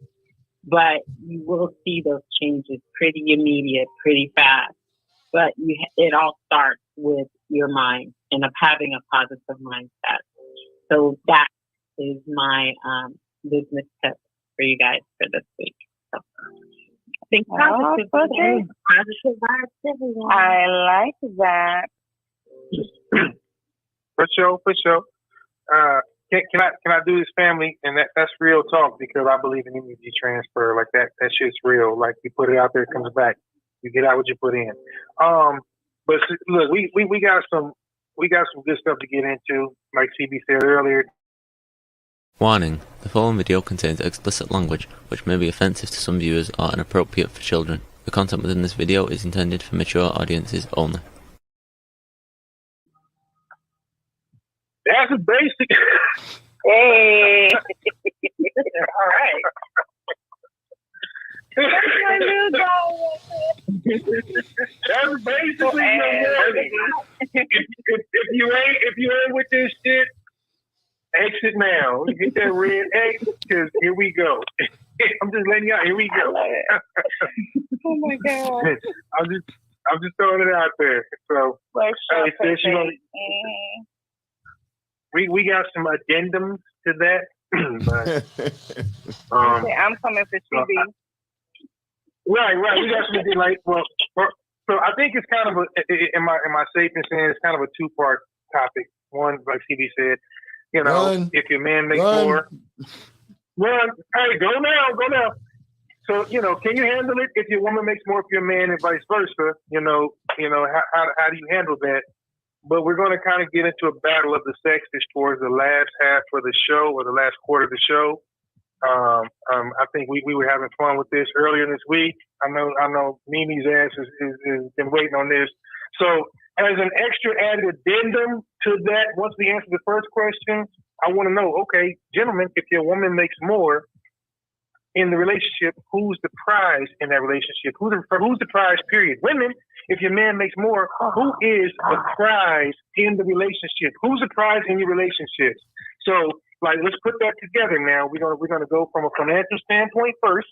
But you will see those changes pretty immediate, pretty fast. But it all starts with your mind and of having a positive mindset. So that is my business tip for you guys for this week. So, think positive. Positive vibes everywhere. I like that. For sure. Can I do this, family? And that's real talk, because I believe in energy transfer. Like that shit's real. Like you put it out there, it comes back. You get out what you put in. But look, we got some good stuff to get into. Like CB said earlier. Warning: the following video contains explicit language which may be offensive to some viewers or inappropriate for children. The content within this video is intended for mature audiences only. That's basic. Hey. All right. That's my new goal. That's basically if you ain't with this shit, Exit now. Hit that red X, because here we go. I'm just letting you out. Here we go. Oh my God. I'm just throwing it out there. So, hey, sis, we got some addendums to that. But, I'm coming for CB. Right. We got something like, so I think it's kind of in my safe in saying it's kind of a two-part topic. One, like CB said, if your man makes more, run. Hey, go now. So, can you handle it if your woman makes more for your man and vice versa? How do you handle that? But we're going to kind of get into a battle of the sexes towards the last half of the show, or the last quarter of the show. I think we were having fun with this earlier this week. I know Mimi's ass has been waiting on this. So as an extra added addendum to that, once we answer the first question, I want to know, okay, gentlemen, if your woman makes more in the relationship, who's the prize in that relationship? Who's the prize, period? Women, if your man makes more, who is the prize in the relationship? Who's the prize in your relationships? So, let's put that together now. We're gonna go from a financial standpoint first,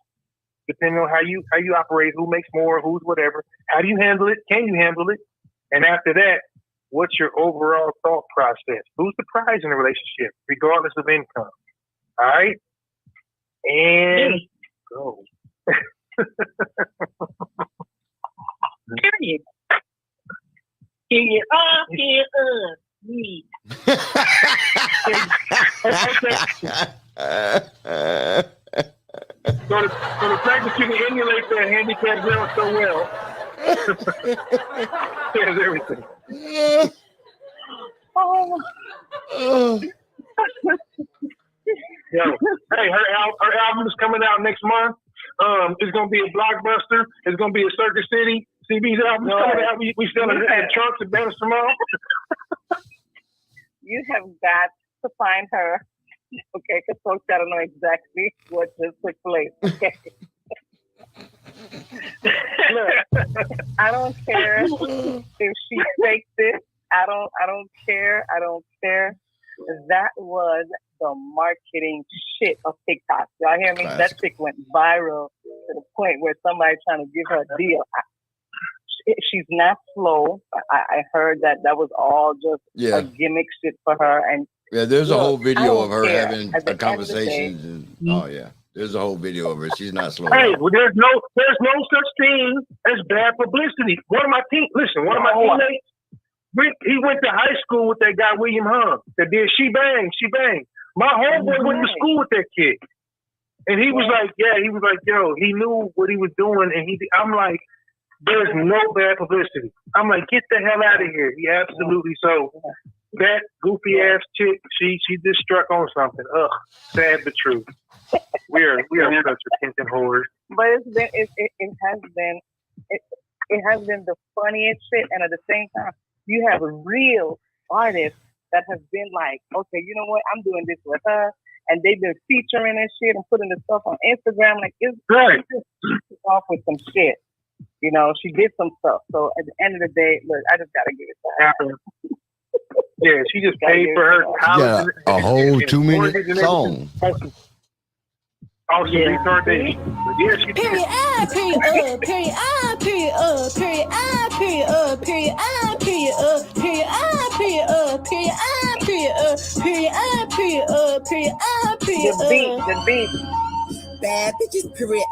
depending on how you operate, who makes more, who's whatever. How do you handle it? Can you handle it? And after that, what's your overall thought process? Who's the prize in the relationship, regardless of income? All right? And go. Period. Me. So the fact that you can emulate that handicap girl so well says everything. Yo, hey, her album is coming out next month. It's gonna be a blockbuster. It's gonna be a Circuit City. CB's album is coming out. We selling it in trunks at Banner Simone. You have got to find her, okay? Because folks gotta know exactly what just took place. Okay. Look, I don't care if she faked it. I don't care. That was the marketing shit of TikTok. Y'all hear me? Classic. That chick went viral to the point where somebody trying to give her a deal. She's not slow. I heard that was all just a gimmick shit for her. And there's a whole video of her having a conversation. There's a whole video of her. She's not slow. Hey, well, there's no such thing as bad publicity. One of my teammates, he went to high school with that guy William Hung that did She Bang. My homeboy went to school with that kid, and he was like, yo, he knew what he was doing, and I'm like, there's no bad publicity. I'm like, get the hell out of here. He absolutely so. That goofy ass chick, she just struck on something. Ugh, sad but true. We are such attention whores. But it has been the funniest shit, and at the same time, you have real artists that have been like, okay, you know what, I'm doing this with her, and they've been featuring and shit and putting the stuff on Instagram. Like, it's just off with some shit. She did some stuff. So at the end of the day, look, I just gotta give it to her. Yeah, she just paid for her college. A whole 2-minute song. Also, retardation. Yeah, she Period. Period. Period. Period. Period. Period. Period. Period. Period. Period. The beat. Bad bitches, period,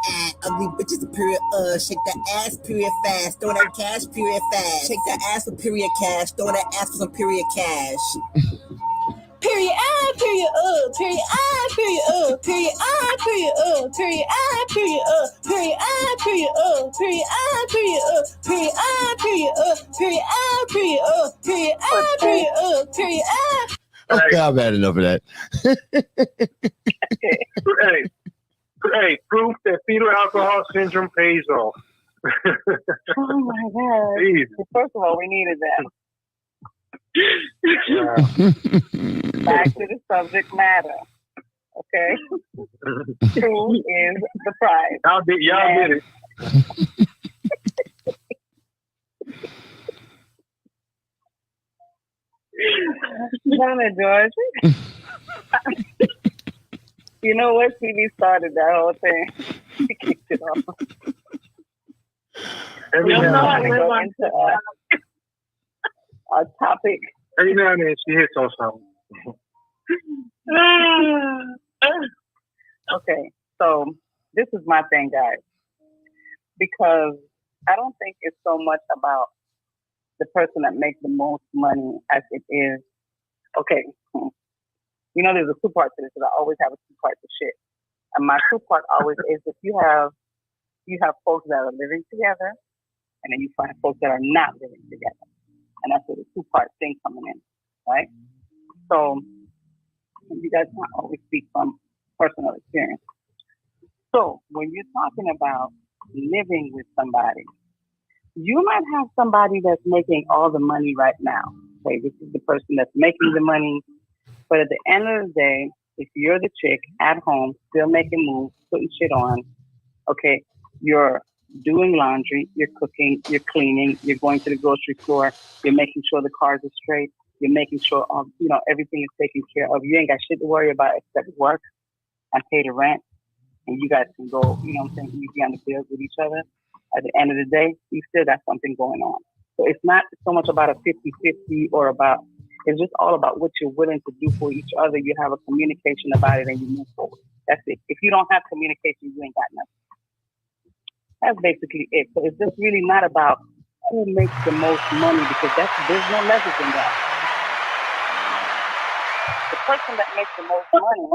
ugly bitches, period, shake that ass, period, fast, throw that cash, period, fast, shake that ass for period cash, throw that ass for some period cash. Period. Period. Period. Period. Period. Period. Period. Period. Period. Period. Period. Period. Period. Period. Okay, I've had enough of that. Hey, proof that fetal alcohol syndrome pays off. Oh my God. Easy. First of all, we needed that. Back to the subject matter. Okay? Who is the prize? Y'all did it. Donna George. You know what? TV started that whole thing. She kicked it off. Every We now know how and to then, go into our topic. every now and then she hits on something. Okay, so this is my thing, guys, because I don't think it's so much about the person that makes the most money as it is. Okay, you know, there's a two-part to this, because I always have a two-part to shit. And my two-part always is if you have folks that are living together, and then you find folks that are not living together. And that's where the two-part thing coming in, right? So you guys can't always speak from personal experience. So when you're talking about living with somebody, you might have somebody that's making all the money right now. Okay, this is the person that's making the money. But at the end of the day, if you're the chick at home, still making moves, putting shit on, okay, you're doing laundry, you're cooking, you're cleaning, you're going to the grocery store, you're making sure the cars are straight, you're making sure everything is taken care of. You ain't got shit to worry about except work and pay the rent, and you guys can go, you know what I'm saying, easy on the bills with each other. At the end of the day, you still got something going on. So it's not so much about a 50-50 or about, it's just all about what you're willing to do for each other. You have a communication about it and you move forward. That's it. If you don't have communication, you ain't got nothing. That's basically it. So it's just really not about who makes the most money, because there's no leverage in that. The person that makes the most money,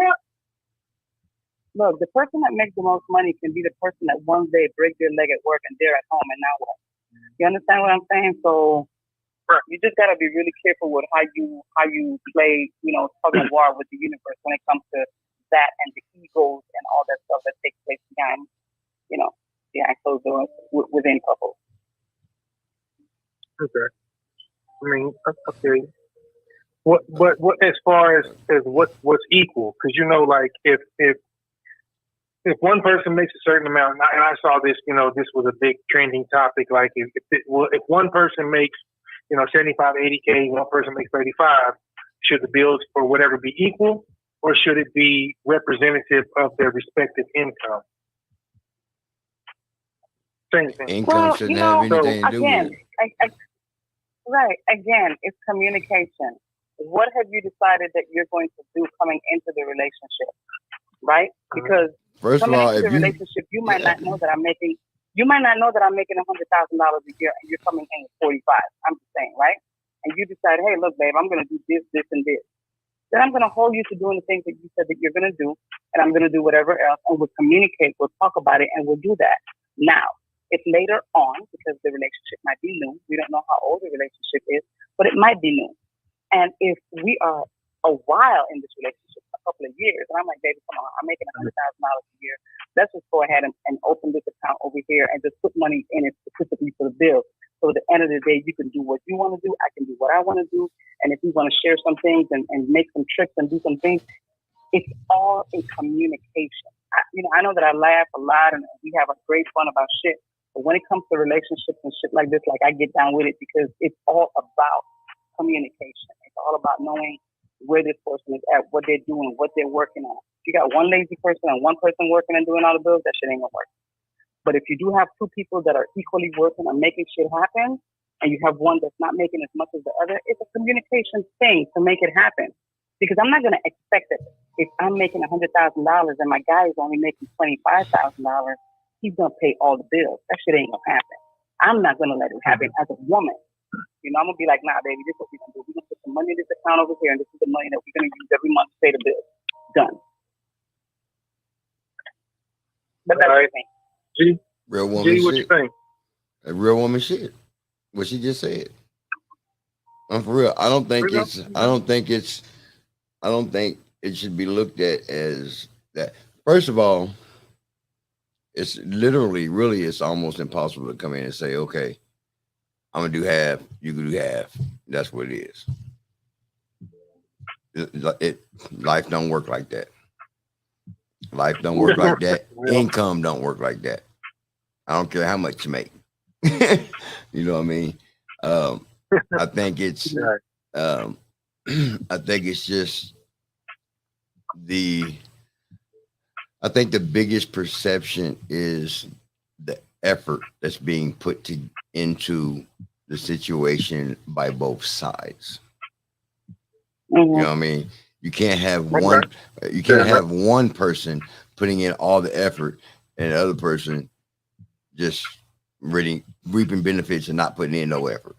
look, the person that makes the most money can be the person that one day breaks their leg at work and they're at home, and now what? You understand what I'm saying? So you just gotta be really careful with how you play, tug of war with the universe when it comes to that and the egos and all that stuff that takes place behind closed doors within couples. Okay. I mean, okay. What as far as what's equal? Because like if one person makes a certain amount, and I saw this, this was a big trending topic. Like if one person makes 75, 80K, one person makes 35, should the bills for whatever be equal, or should it be representative of their respective income? Same thing. Income shouldn't have anything to do with it. Right. Again, it's communication. What have you decided that you're going to do coming into the relationship? Right? Because first of all, into the relationship, you might not know that I'm making $100,000 a year and you're coming in with 45. I'm just saying, right? And you decide, hey, look, babe, I'm going to do this, this, and this. Then I'm going to hold you to doing the things that you said that you're going to do, and I'm going to do whatever else, and we'll communicate, we'll talk about it, and we'll do that. Now, if later on, because the relationship might be new, we don't know how old the relationship is, but it might be new. And if we are a while in this relationship, a couple of years, and I'm like, baby, come on, I'm making $100,000 a year. Let's just go ahead and open this account over here and just put money in it specifically for the bills. So at the end of the day, you can do what you want to do. I can do what I want to do. And if we want to share some things and make some tricks and do some things, it's all in communication. I know that I laugh a lot and we have a great fun about shit. But when it comes to relationships and shit like this, like I get down with it because it's all about communication. It's all about knowing where this person is at, what they're doing, what they're working on. If you got one lazy person and one person working and doing all the bills, that shit ain't gonna work. But if you do have two people that are equally working on making shit happen, and you have one that's not making as much as the other, it's a communication thing to make it happen. Because I'm not gonna expect that if I'm making $100,000 and my guy is only making $25,000, he's gonna pay all the bills. That shit ain't gonna happen. I'm not gonna let it happen as a woman. I'm gonna be like, nah, baby, this is what we're gonna do. We're gonna put some money in this account over here, and this is the money that we're gonna use every month to pay the bills. Done. But that's the thing. Real woman G, what shit. you think? A real woman shit. What she just said. I'm for real. I don't think it should be looked at as that. First of all, it's literally, really, it's almost impossible to come in and say, okay, I'm gonna do half, you can do half. That's what it is. Life don't work like that. Life don't work like that. Income don't work like that. I don't care how much you make. You know what I mean? I think it's just I think the biggest perception is the effort that's being put into the situation by both sides. You know what I mean? You can't have one person putting in all the effort and the other person just reaping benefits and not putting in no effort.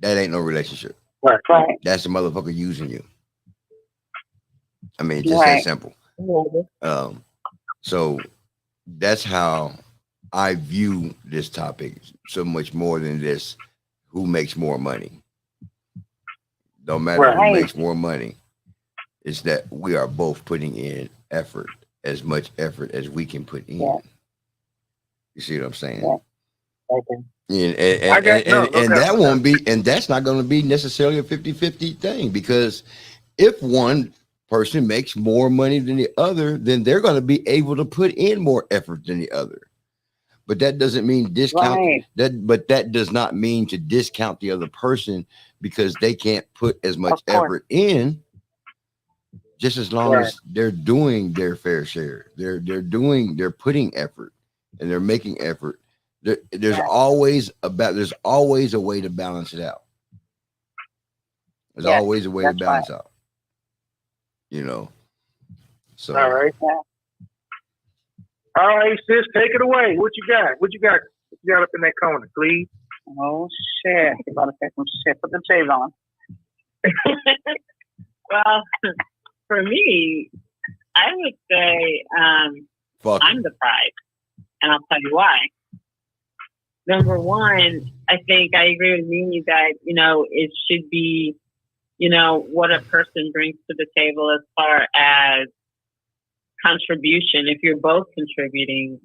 That ain't no relationship. Right. That's the motherfucker using you. I mean, just that simple. So that's how I view this topic, so much more than this who makes more money. Don't matter who makes more money. It's that we are both putting in effort, as much effort as we can put in. You see what I'm saying? And that won't be, and that's not going to be necessarily a 50-50 thing, because if one person makes more money than the other, then they're going to be able to put in more effort than the other. But that doesn't mean discount that. But that does not mean to discount the other person because they can't put as much effort in. Just as long as they're doing their fair share, they're putting effort and they're making effort. There's always a way to balance it out. There's always a way to balance out. You know. So all right. All right, sis, take it away. What you got? What you got up in that corner, please? Oh shit! You about to say some shit. Put the shades on. Well, for me, I would say I'm the prize, and I'll tell you why. Number one, I think I agree with Mimi that it should be what a person brings to the table as far as contribution. If you're both contributing,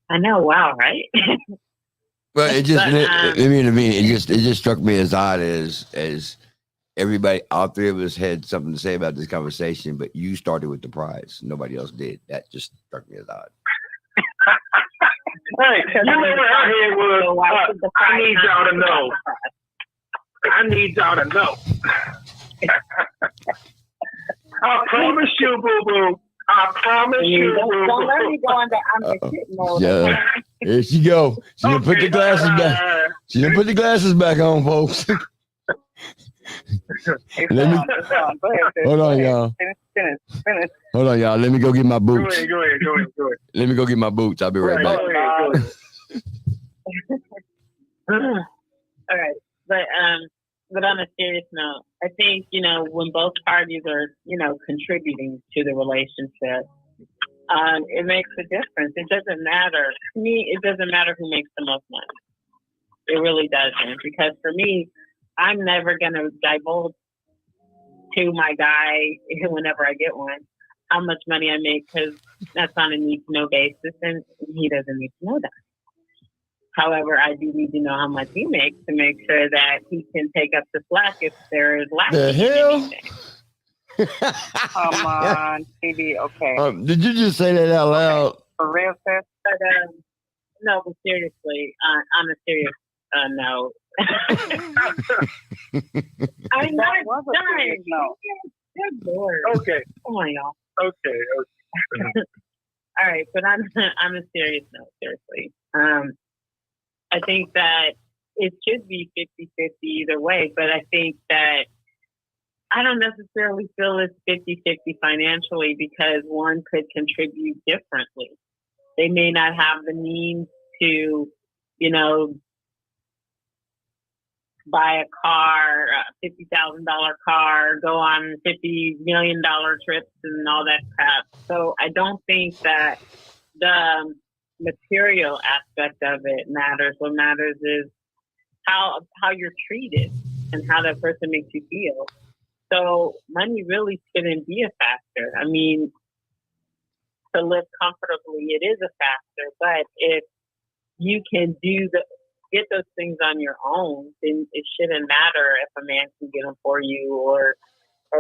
I know, wow, right? But it just, it just struck me as odd as everybody, all three of us had something to say about this conversation, but you started with the prize. Nobody else did. That just struck me as odd. Hey, you know what I heard was, I need y'all to know. I need y'all to know. I promise you, boo-boo. I promise you. Don't let me go into I'm the shit mode. Yeah. Here she go. She didn't put the glasses back. She didn't put the glasses back on, folks. Hold on, y'all. Finish. Hold on, y'all. Let me go get my boots. Go ahead. Let me go get my boots. I'll be right back. All right. But on a serious note, I think, when both parties are, contributing to the relationship, it makes a difference. It doesn't matter. To me, it doesn't matter who makes the most money. It really doesn't. Because for me, I'm never going to divulge to my guy, whenever I get one, how much money I make, because that's on a need-to-know basis, and he doesn't need to know that. However, I do need to know how much he makes to make sure that he can take up the slack if there is lacking the hell? anything. Come on, TV. Okay. Did you just say that out loud? For real, sis? But, no, but seriously, on a serious note, I'm not done. No. Good Lord. Okay. Come on, y'all. Okay. All right, but on a serious note, seriously. I think that it should be 50-50 either way, but I think that I don't necessarily feel it's 50-50 financially because one could contribute differently. They may not have the means to, buy a car, a $50,000 car, go on $50 million trips and all that crap. So I don't think that the material aspect of it matters. What matters is how you're treated and how that person makes you feel. So money really shouldn't be a factor. I mean, to live comfortably, it is a factor, but if you can get those things on your own, then it shouldn't matter if a man can get them for you or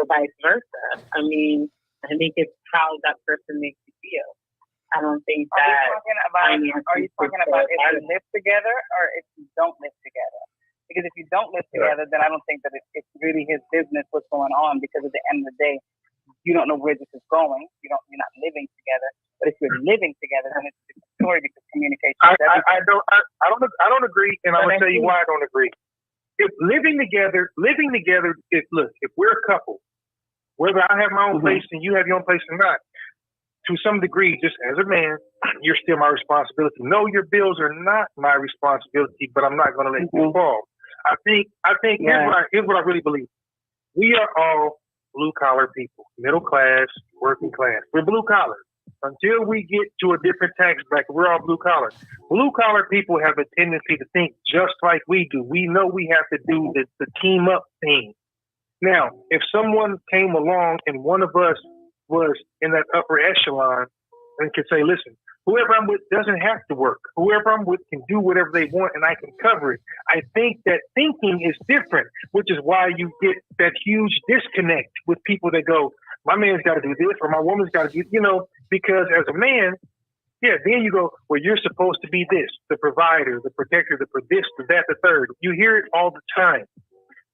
vice versa. I mean, I think it's how that person makes you feel. I don't think that. Are you talking about if you live together or if you don't live together? Because if you don't live together, then I don't think that it's really his business what's going on. Because at the end of the day, you don't know where this is going. You're not living together. But if you're living together, then it's a different story because communication. I don't agree, and I'm gonna tell you why I don't agree. If living together, if we're a couple, whether I have my own place and you have your own place or not, to some degree, just as a man, you're still my responsibility. No, your bills are not my responsibility, but I'm not going to let you fall. I think here's what I really believe. We are all blue collar people, middle class, working class. We're blue collar. Until we get to a different tax bracket, we're all blue collar. Blue collar people have a tendency to think just like we do. We know we have to do the team up thing. Now, if someone came along and one of us was in that upper echelon and could say, listen, whoever I'm with doesn't have to work. Whoever I'm with can do whatever they want and I can cover it. I think that thinking is different, which is why you get that huge disconnect with people that go, my man's got to do this or my woman's got to do, because as a man, then you go, well, you're supposed to be this, the provider, the protector, the this, the that, the third. You hear it all the time.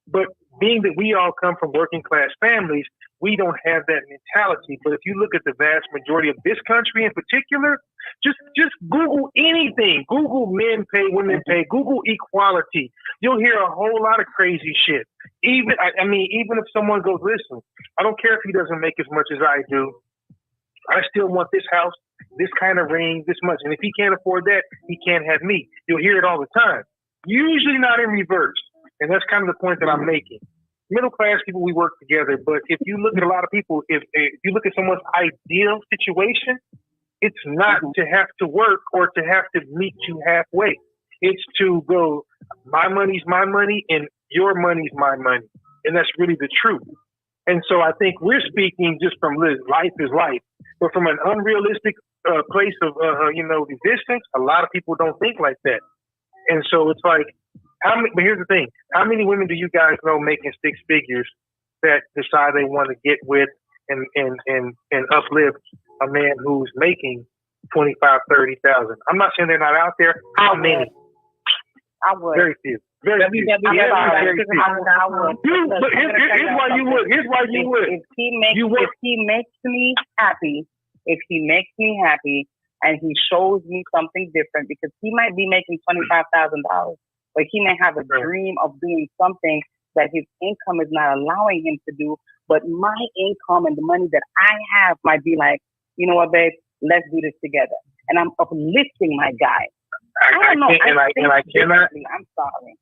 But being that we all come from working class families, we don't have that mentality. But if you look at the vast majority of this country in particular, just Google anything. Google men pay, women pay. Google equality. You'll hear a whole lot of crazy shit. Even if someone goes, listen, I don't care if he doesn't make as much as I do. I still want this house, this kind of ring, this much. And if he can't afford that, he can't have me. You'll hear it all the time. Usually not in reverse. And that's kind of the point that I'm making. Middle class people, we work together. But if you look at a lot of people, if you look at someone's ideal situation, it's not to have to work or to have to meet you halfway. It's to go, my money's my money and your money's my money. And that's really the truth. And so I think we're speaking just from life is life. But from an unrealistic place of, existence, a lot of people don't think like that. And so it's like, but here's the thing. How many women do you guys know making six figures that decide they want to get with and uplift a man who's making 25, 30,000? I'm not saying they're not out there. How many? I would. Very few. Very few. But here's why you would. Here's why you would. If he makes me happy, and he shows me something different, because he might be making $25,000, but he may have a dream of doing something that his income is not allowing him to do. But my income and the money that I have might be like, you know what, babe, let's do this together. And I'm uplifting my guy. I don't know. I cannot. I'm sorry.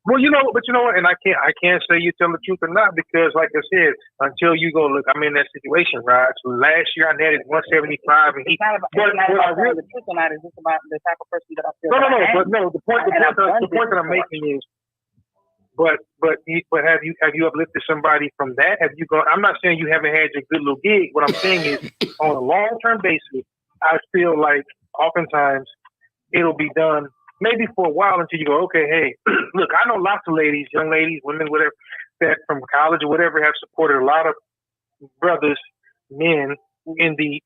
Well, you know what, and I can't say you tell the truth or not, because like I said, until you go look, I'm in that situation, right? So last year I netted 175, and it's not about telling the truth or not. It's just about the type of person that I feel. The point that I'm making is, but have you uplifted somebody from that? Have you gone? I'm not saying you haven't had your good little gig. What I'm saying is, on a long-term basis, I feel like oftentimes it'll be done. Maybe for a while until you go, okay, hey, look, I know lots of ladies, young ladies, women, whatever, that from college or whatever have supported a lot of brothers, men, in the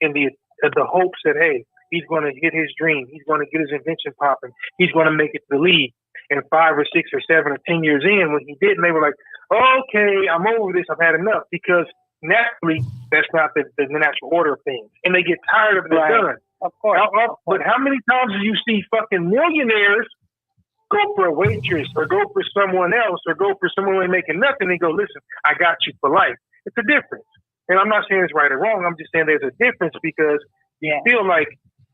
hopes that, hey, he's going to hit his dream, he's going to get his invention popping, he's going to make it to the league. And 5 or 6 or 7 or 10 years in, when he didn't, they were like, okay, I'm over this, I've had enough, because naturally that's not the natural order of things, and they get tired of it done. Of course. But how many times do you see fucking millionaires go for a waitress or go for someone else or go for someone who ain't making nothing and go, listen, I got you for life? It's a difference. And I'm not saying it's right or wrong. I'm just saying there's a difference, because you feel like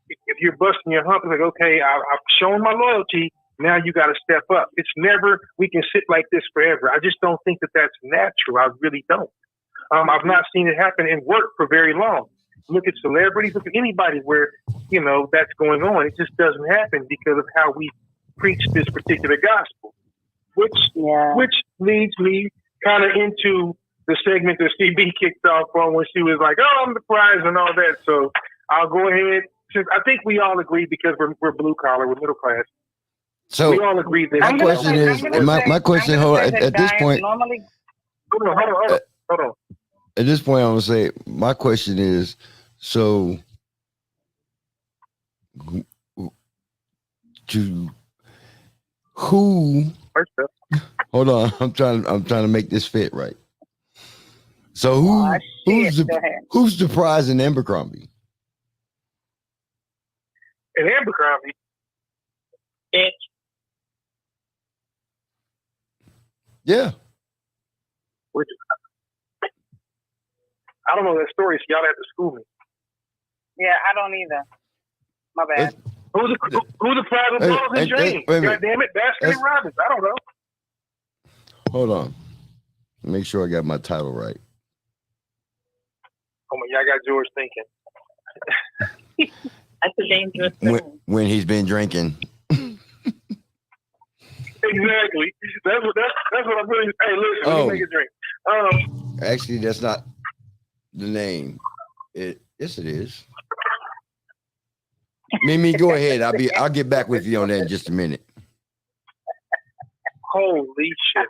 if you're busting your hump, it's like, okay, I've shown my loyalty. Now you got to step up. It's never, we can sit like this forever. I just don't think that that's natural. I really don't. I've not seen it happen in work for very long. Look at celebrities, look at anybody where, that's going on. It just doesn't happen because of how we preach this particular gospel, which leads me kind of into the segment that CB kicked off on when she was like, oh, I'm the prize and all that. So I'll go ahead, since I think we all agree, because we're blue collar, we're middle class. So we all agree that my question is, my question, hold on, at this point, hold on. At this point, I'm gonna say my question is, so who? Hold on, I'm trying to make this fit right. So who's the prize in Abercrombie? In Abercrombie, Bitch. Yeah. Which I don't know that story, so y'all have to school me. Yeah, I don't either. My bad. Who's the prize of balls and dreams? God damn it, Baskin and Robbins. I don't know. Hold on. Make sure I got my title right. Oh my, y'all got George thinking. That's a dangerous thing. When he's been drinking. Exactly. That's what I'm really. Hey, listen, let me make a drink. Actually, that's not the name. Yes, it is. Mimi, go ahead. I'll get back with you on that in just a minute. Holy shit.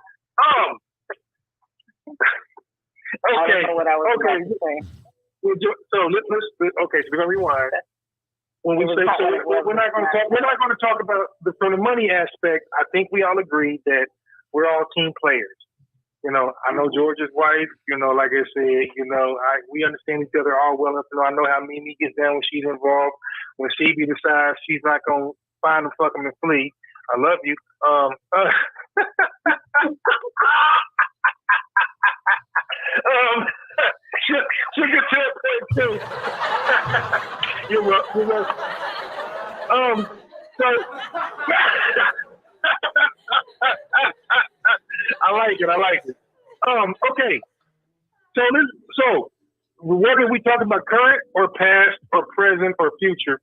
Okay. I don't know what I was Okay. about to say. So let's okay. So we're gonna rewind. When we say so, we're not going to talk about from the money aspect. I think we all agree that we're all team players. You know, I know George's wife. You know, like I said, you know, we understand each other all well enough to know. I know how Mimi gets down when she's involved. When CB decides she's not going to find him, fuck him, and flee. I love you. Sugar tip too. You're welcome. So I like it. Okay. So whether we talk about current or past or present or future,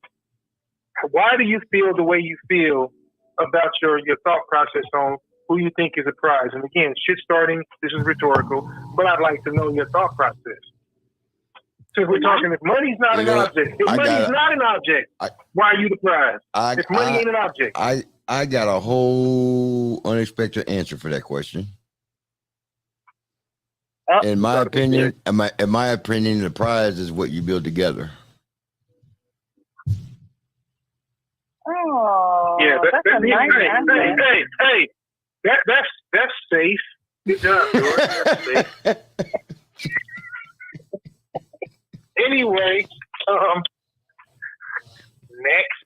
why do you feel the way you feel about your thought process on who you think is a prize? And again, shit starting, this is rhetorical, but I'd like to know your thought process. So if we're talking, if money's not an object, why are you the prize? If money ain't an object. I got a whole unexpected answer for that question. In my opinion, the prize is what you build together. Oh, yeah, that's a nice answer. Hey, that's safe. Good job, George. That's safe. Anyway, next.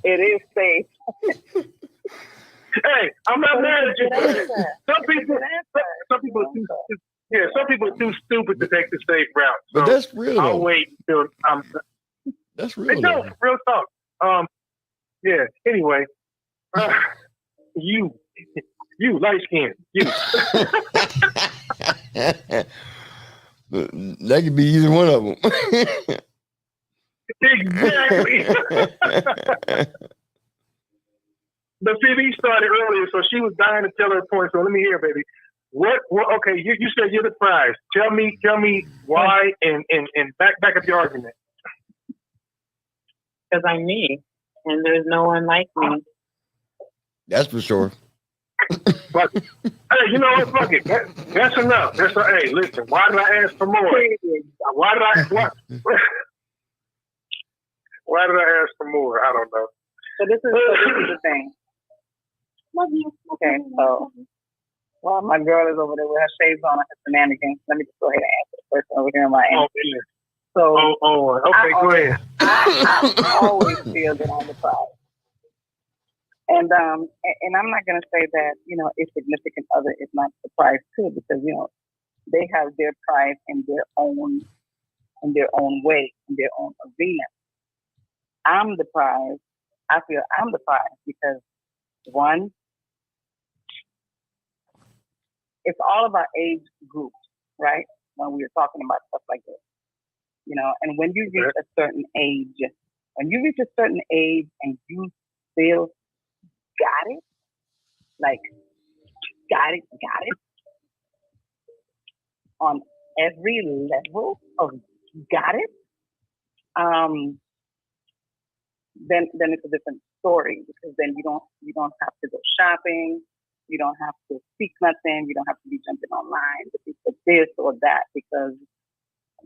It is safe. Hey, I'm not mad at you. Some people are too stupid to take the safe route. So but that's real. I'll wait until I'm. That's real. Real talk. Yeah. Anyway, you light skin, you. That could be either one of them. Exactly. The CB started earlier, so she was dying to tell her point. So let me hear, baby. What okay, you said you're the prize. Tell me why and back up your argument. Because I'm me, and there's no one like me. That's for sure. But hey, you know what? Fuck it. That's enough. Hey, listen. Why did I ask for more? Why did I ask for more? I don't know. So this is the thing. Okay, so while my girl is over there with her shades on and her shenanigans, let me just go ahead and answer the person over here in my end. Okay, go ahead. I always feel that I'm the prize. And I'm not going to say that, you know, a significant other is not the prize too, because, you know, they have their prize in their own way, in their own arena. I'm the prize. I feel I'm the prize because, one, it's all about age groups, right? When we were talking about stuff like this, you know, and when you reach a certain age and you feel got it, on every level of got it, then it's a different story, because then you don't have to go shopping, you don't have to seek nothing, you don't have to be jumping online to for this or that, because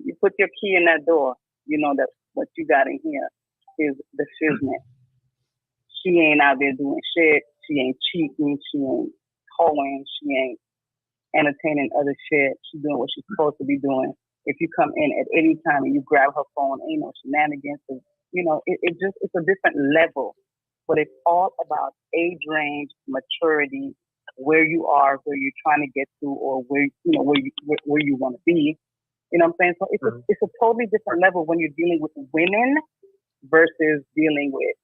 you put your key in that door, you know that what you got in here is the shizness. She ain't out there doing shit, she ain't cheating, she ain't hoeing, she ain't entertaining other shit. She's doing what she's supposed to be doing. If you come in at any time and you grab her phone, ain't no shenanigans. You know, it's a different level. But it's all about age range, maturity, where you are, where you're trying to get to, or where you want to be. You know what I'm saying? So it's a totally different level when you're dealing with women versus dealing with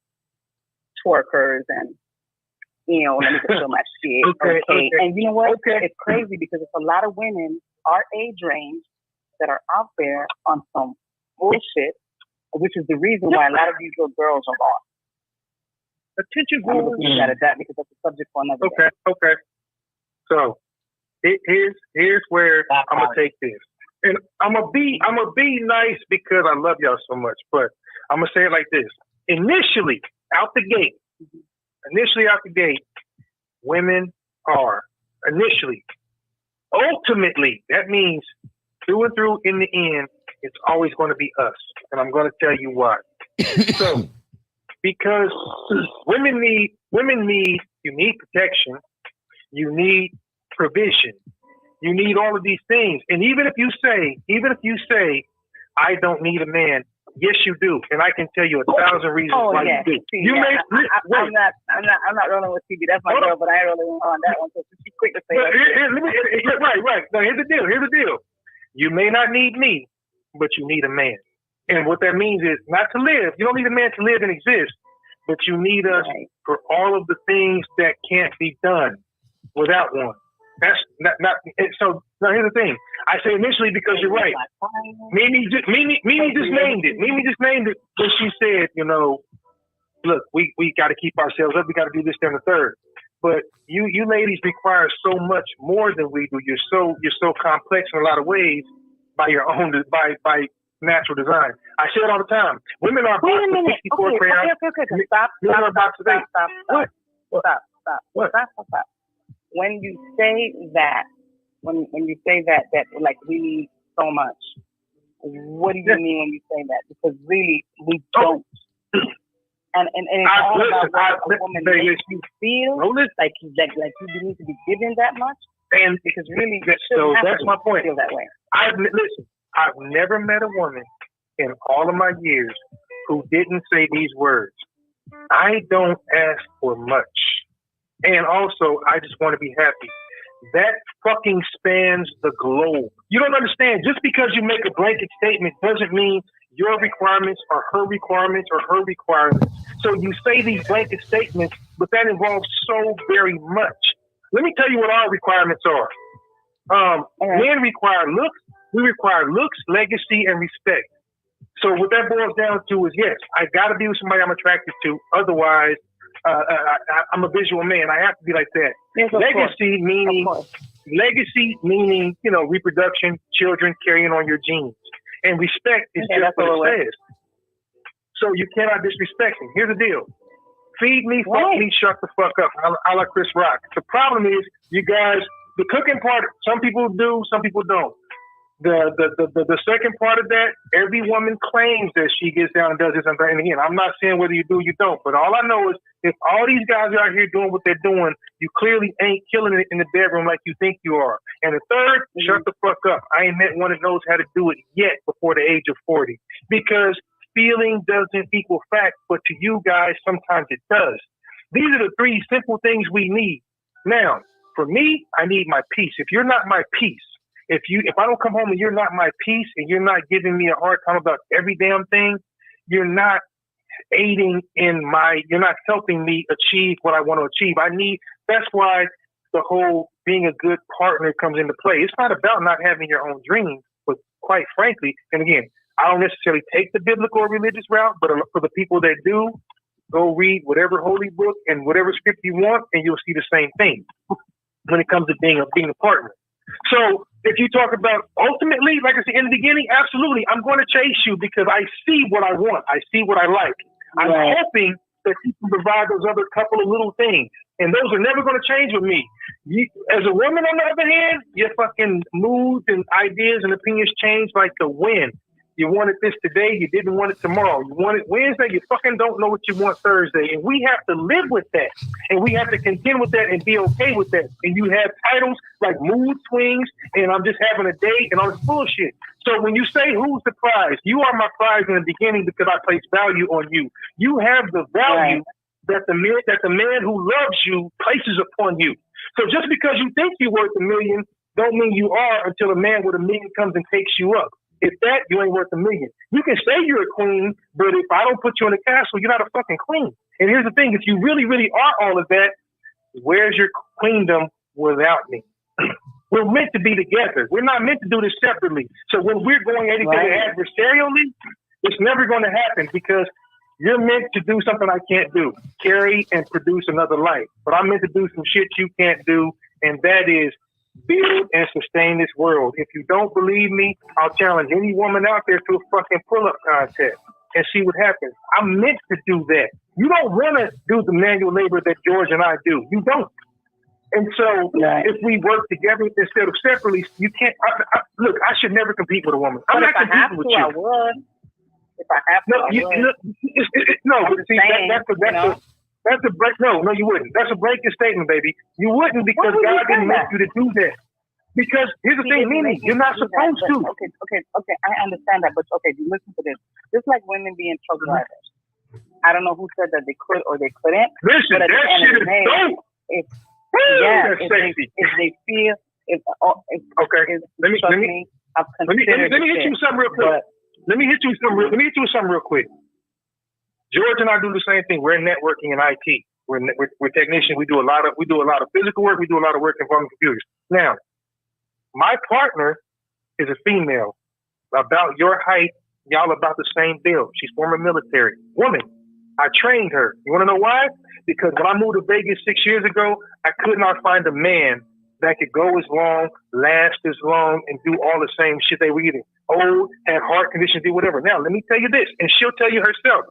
twerkers and, you know, let me just show my shit. Okay. And you know what? It's crazy because it's a lot of women our age range that are out there on some bullshit, which is the reason why a lot of these little girls are lost. Attention, I'm looking at that because that's a subject for another day. Okay. So here's where I'm gonna take this, and I'm gonna be nice because I love y'all so much. But I'm gonna say it like this: initially out the gate, women are initially. Ultimately, that means through and through, in the end, it's always going to be us, and I'm going to tell you why. So, because women need, you need protection, you need provision, you need all of these things. And even if you say, I don't need a man, yes, you do, and I can tell you 1,000 reasons why you do. I'm not rolling with TV. That's my girl, but I ain't rolling on that one. So she's quick to say. Right. Now here's the deal. You may not need me, but you need a man. And what that means is not to live. You don't need a man to live and exist, but you need us for all of the things that can't be done without one. That's not. So now here's the thing. I say initially because you're right. Mimi just named it. Mimi just named it when she said, you know, look, we got to keep ourselves up. We got to do this, that, and the third. But you ladies require so much more than we do. You're so complex in a lot of ways by your own by natural design. I say it all the time. Women are boxed with 64 crayons. Okay. Stop. When you say that, like we need so much, what do you mean when you say that? Because really, we don't. And it's all about what a woman makes you feel like you need to be given that much. And because really, so that's my point. Feel that way. I've never met a woman in all of my years who didn't say these words. I don't ask for much. And also, I just want to be happy. That fucking spans the globe. You don't understand. Just because you make a blanket statement doesn't mean your requirements are her requirements or her requirements. So you say these blanket statements, but that involves so very much. Let me tell you what our requirements are. Men require looks. We require looks, legacy, and respect. So what that boils down to is, yes, I got to be with somebody I'm attracted to. Otherwise, I'm a visual man. I have to be like that. Yes, legacy meaning, you know, reproduction, children, carrying on your genes. And respect is just what it says. So you cannot disrespect me. Here's the deal. Feed me, fuck me, shut the fuck up. I like Chris Rock. The problem is, you guys, the cooking part, some people do, some people don't. The second part of that, every woman claims that she gets down and does this and that. And again, I'm not saying whether you do or you don't, but all I know is if all these guys are out here doing what they're doing, you clearly ain't killing it in the bedroom like you think you are. And the third, shut the fuck up. I ain't met one that knows how to do it yet before the age of 40. Because feeling doesn't equal fact, but to you guys, sometimes it does. These are the three simple things we need. Now, for me, I need my peace. If you're not my peace, if I don't come home and you're not my peace and you're not giving me a hard time about every damn thing, you're not you're not helping me achieve what I want to achieve. That's why the whole being a good partner comes into play. It's not about not having your own dreams, but quite frankly, and again, I don't necessarily take the biblical or religious route, but for the people that do, go read whatever holy book and whatever script you want, and you'll see the same thing when it comes to being a partner. So if you talk about ultimately, like I said in the beginning, absolutely, I'm going to chase you because I see what I want. I see what I like. I'm hoping that you can provide those other couple of little things. And those are never going to change with me. As a woman, on the other hand, your fucking moods and ideas and opinions change like the wind. You wanted this today, you didn't want it tomorrow. You want it Wednesday, you fucking don't know what you want Thursday. And we have to live with that. And we have to contend with that and be okay with that. And you have titles like mood swings and I'm just having a day and all this bullshit. So when you say who's the prize, you are my prize in the beginning because I place value on you. You have the value that the man who loves you places upon you. So just because you think you're worth $1 million, don't mean you are until a man with $1 million comes and takes you up. If that, you ain't worth $1 million. You can say you're a queen, but if I don't put you in a castle, you're not a fucking queen. And here's the thing, if you really, really are all of that, where's your queendom without me? We're meant to be together. We're not meant to do this separately. So when we're going at each other adversarially, it's never going to happen because you're meant to do something I can't do, carry and produce another life. But I'm meant to do some shit you can't do, and that is build and sustain this world. If you don't believe me, I'll challenge any woman out there to a fucking pull-up contest and see what happens. I'm meant to do that. You don't want to do the manual labor that George and I do. You don't. And so if we work together instead of separately, you can't. Look, I should never compete with a woman. I'm not competing with you. I would. If I have to, that's a break. No, you wouldn't. That's a breaking statement, baby. You wouldn't because God didn't make you to do that. Because here's the thing, Mimi, you're not supposed to. Okay. I understand that, but listen to this. Just like women being truck drivers. I don't know who said that they could or they couldn't. Listen, that shit is dope. If they feel, let me hit you with something real quick. Let me hit you with something real quick. George and I do the same thing. We're in networking and IT. We're technicians. We do a lot of physical work. We do a lot of work involving computers. Now, my partner is a female, about your height. Y'all about the same build. She's former military woman. I trained her. You want to know why? Because when I moved to Vegas 6 years ago, I could not find a man that could go as long, last as long, and do all the same shit they were eating. Old, had heart conditions, do whatever. Now, let me tell you this, and she'll tell you herself.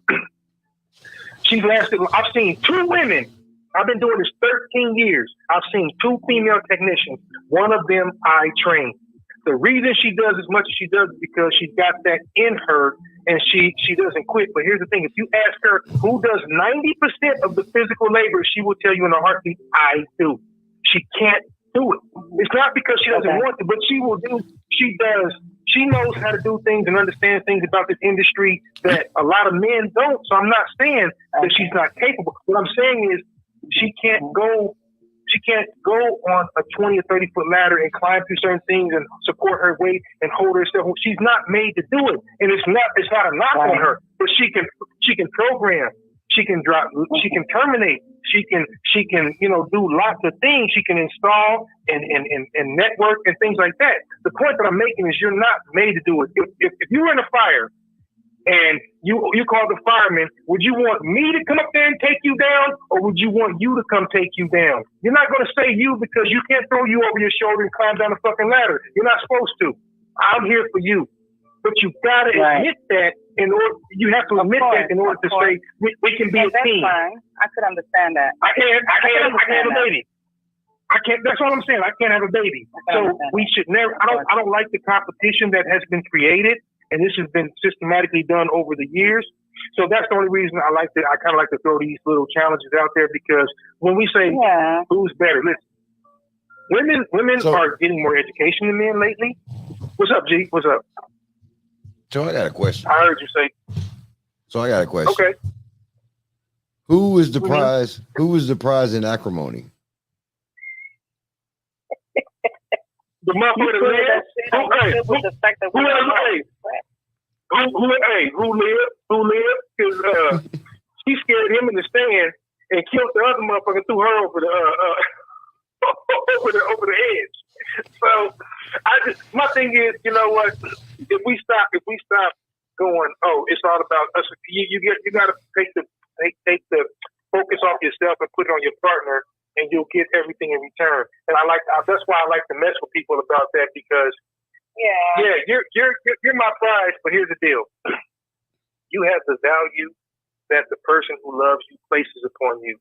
She's lasted, I've seen 2 women. I've been doing this 13 years. I've seen 2 female technicians. One of them I trained. The reason she does as much as she does is because she's got that in her and she doesn't quit. But here's the thing. If you ask her who does 90% of the physical labor, she will tell you in a heartbeat, I do. She can't do it. It's not because she doesn't want to, but she will do. She does. She knows how to do things and understand things about this industry that a lot of men don't. So I'm not saying that she's not capable. What I'm saying is she can't go on a 20 or 30 foot ladder and climb through certain things and support her weight and hold herself. She's not made to do it. And it's not a knock on her, but she can program, she can drop, she can terminate, she can, do lots of things. She can install and network and things like that. The point that I'm making is you're not made to do it. If you're in a fire and you call the fireman, would you want me to come up there and take you down, or would you want you to come take you down? You're not going to say you because you can't throw you over your shoulder and climb down the fucking ladder. You're not supposed to. I'm here for you. But you got to admit that you have to admit that in order to say we can be a team. Fine. I could understand that. I can't have a baby. I can't. That's all I'm saying. I can't have a baby. So we should never. I don't like the competition that has been created. And this has been systematically done over the years. So that's the only reason I kind of like to throw these little challenges out there, because when we say who's better, listen, women are getting more education than men lately. What's up, G? What's up? So I got a question. I heard you say. So I got a question. Okay. Who is the prize? Who is the prize in acrimony? The motherfucker who live? Because she scared him in the stand and killed the other motherfucker, threw her over the edge. So my thing is, you know what? If we stop going, it's all about us. You got to take the focus off yourself and put it on your partner, and you'll get everything in return. And that's why I like to mess with people about that, because you're my prize, but here's the deal. You have the value that the person who loves you places upon you.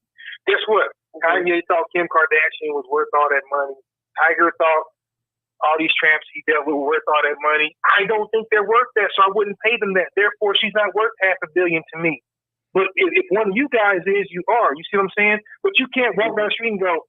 Guess what? Kanye thought Kim Kardashian was worth all that money. Tiger thought all these tramps he dealt with were worth all that money. I don't think they're worth that, so I wouldn't pay them that. Therefore, she's not worth $500 million to me. But if one of you guys is, you are. You see what I'm saying? But you can't walk down the street and go,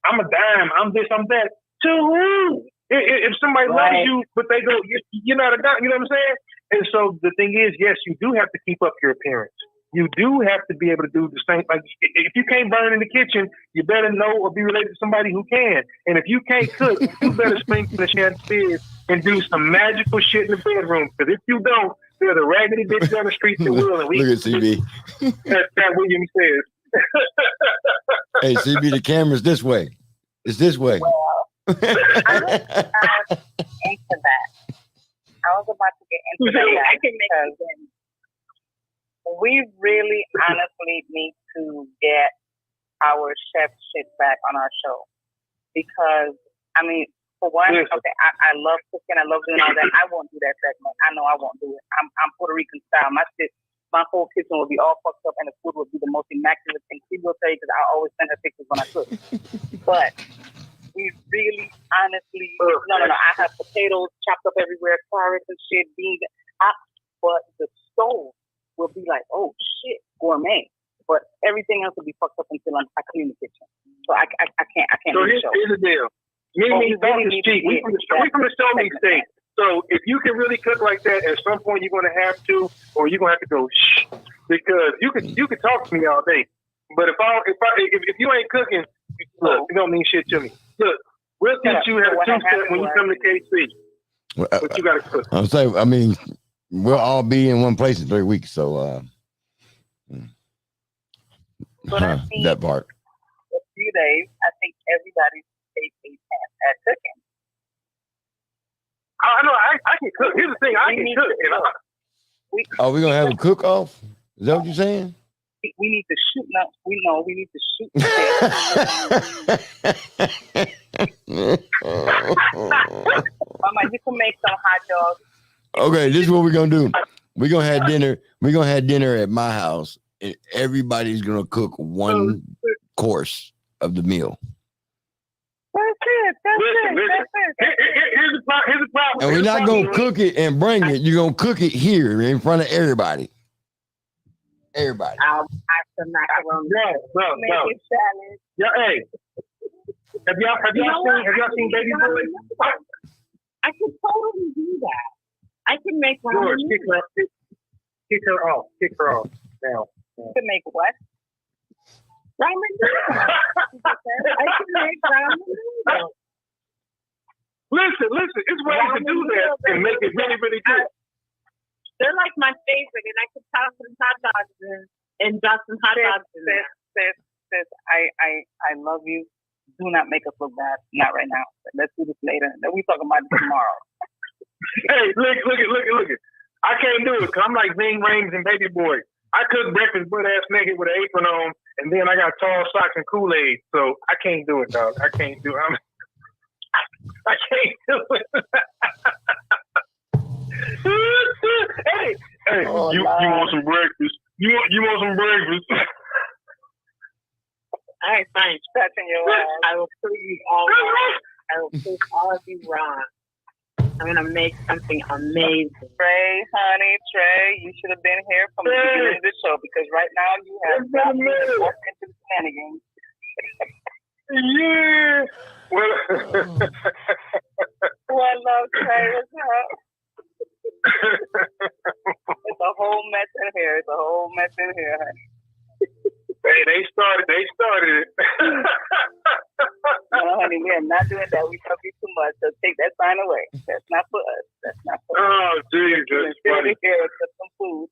I'm a dime, I'm this, I'm that. To who? If somebody loves you, but they go, you're not a dime, you know what I'm saying? And so the thing is, yes, you do have to keep up your appearance. You do have to be able to do the same. Like, if you can't burn in the kitchen, you better know or be related to somebody who can. And if you can't cook, you better spring from the chandeliers and do some magical shit in the bedroom. Because if you don't, there's a raggedy bitch down the street that will. And Look at CB. That's what William says. Hey, CB, the camera's this way. It's this way. I was into that. I was about to get into that because we really honestly need to get our chef shit back on our show. Because, I mean, for one, okay, I love cooking, I love doing all that. I won't do that segment. I know I won't do it. I'm Puerto Rican style. My whole kitchen will be all fucked up and the food will be the most immaculate thing. She will tell you because I always send her pictures when I cook. But we really, honestly, no. I have potatoes chopped up everywhere, carrots and shit, beans. But the stove will be like, oh shit, gourmet. But everything else will be fucked up until I clean the kitchen. So I can't. So here's the deal. Me talking cheap. We from the show me state. So if you can really cook like that, at some point you're gonna have to, or you're gonna have to go shh, because you can talk to me all day, but if you ain't cooking, look, it don't mean shit to me. Look, we'll teach you how to two-step when you come to KC, but you gotta cook. I'm saying, I mean, we'll all be in one place in 3 weeks, so that part. A few days, I think everybody's taking a chance at cooking. I know I can cook. Here's the thing, I can cook. Are we gonna have a cook-off? Is that what you're saying? We need to shoot. No, we need to shoot. Mama, you can make some hot dogs. Okay, this is what we're gonna do. We're gonna have dinner. We're gonna have dinner at my house, and everybody's gonna cook one course of the meal. That's it. Here's the problem. And we're not gonna cook it and bring it. You're gonna cook it here in front of everybody. Everybody. I'll pack the macaroni. No. Make it salad. Yeah, hey. Have y'all seen Baby Boy? I could totally do that. I can make ramen. George, kick her off now. You can make what? Ramen noodles. I can make ramen noodles. Listen, it's ways to do that and make it really, really good. They're like my favorite, and I could toss some hot dogs and drop some hot dogs in there. Sis, I love you. Do not make us look bad. Not right now. Let's do this later. Then we talking about it tomorrow. Hey, look it. I can't do it because I'm like Ving Rhames and Baby Boy. I cook breakfast butt ass naked with an apron on, and then I got tall socks and Kool-Aid. So I can't do it, dog. I can't do it. I can't do it. Hey, you want some breakfast? You want some breakfast? All right, fine. Scratching your ass. I will prove you all wrong. I will prove all of you wrong. I'm gonna make something amazing. Trey, you should have been here from the beginning of the show because right now you have got me walked into the shenanigans. Yeah. Well, I love Trey. What's up? It's a whole mess in here. Hey, they started it. No, honey, we are not doing that. We love you too much, so take that sign away. That's not for us. Oh, Jesus. Here for some food.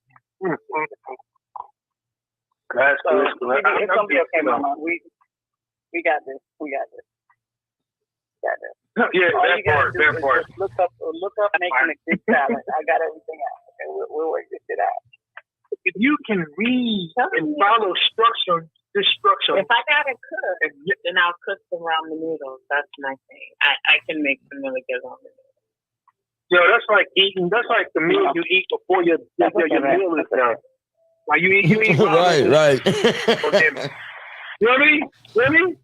That's good. It's gonna be okay, Mama. We got this. Yeah, all that part. Just look up making a good salad. I got everything out. Okay, we'll work this shit out. If you can read and follow this structure. If I gotta cook, then I'll cook some ramen noodles. That's my thing. I can make some really good ramen noodles. Yo, that's like the meal you eat before your meal is done. Like you eat right. You know what I mean?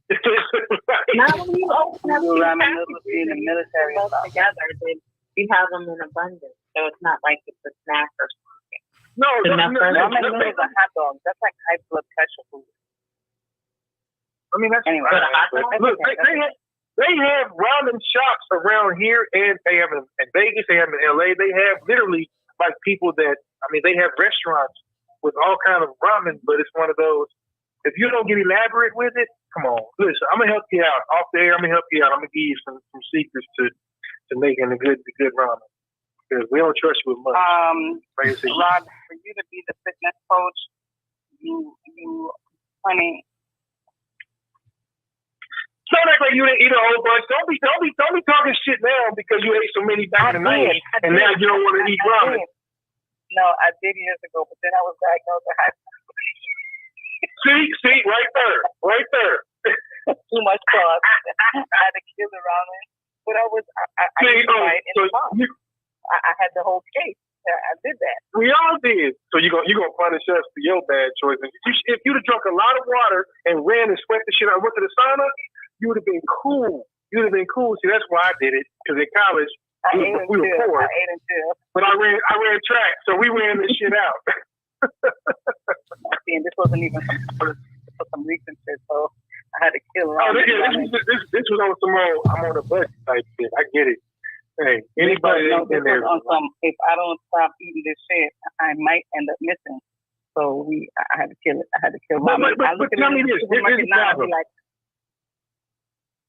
Now when you open up these ramen packages, noodles in the military both together, then you have them in abundance. So it's not like it's a snack or something. No, ramen noodles are hot dogs. That's like high blood pressure food. I mean, that's Anyway, look, they have ramen shops around here, and they have them in Vegas, they have them in LA. They have literally like people that, I mean, they have restaurants with all kind of ramen, but it's one of those. If you don't get elaborate with it, come on, listen. I'm gonna help you out off the air. I'm gonna help you out. I'm gonna give you some secrets to making the good ramen, because we don't trust you with much. Rod, for you to be the fitness coach, you honey. Don't act like you didn't eat a whole bunch. Don't be talking shit now because you ate so many back in the 90s and now you don't want to eat ramen. No, I did years ago, but then I was diagnosed with high blood pressure. See, right there. Too much sauce. I had to kill the ramen, but I had the whole case. I did that. We all did. So you gonna punish us for your bad choices. If you'd have drunk a lot of water and ran and sweat the shit out, went to the sauna, you would have been cool. See, that's why I did it. Because in college, we were poor. I ate until. But I ran track, so we ran this shit out. See, and this wasn't even for some recent shit, so I had to kill around. This was on some old, I'm on a budget type shit. I get it. Hey, anybody in there? If I don't stop eating this shit, I might end up missing. So I had to kill it. I had to kill But it. tell me this.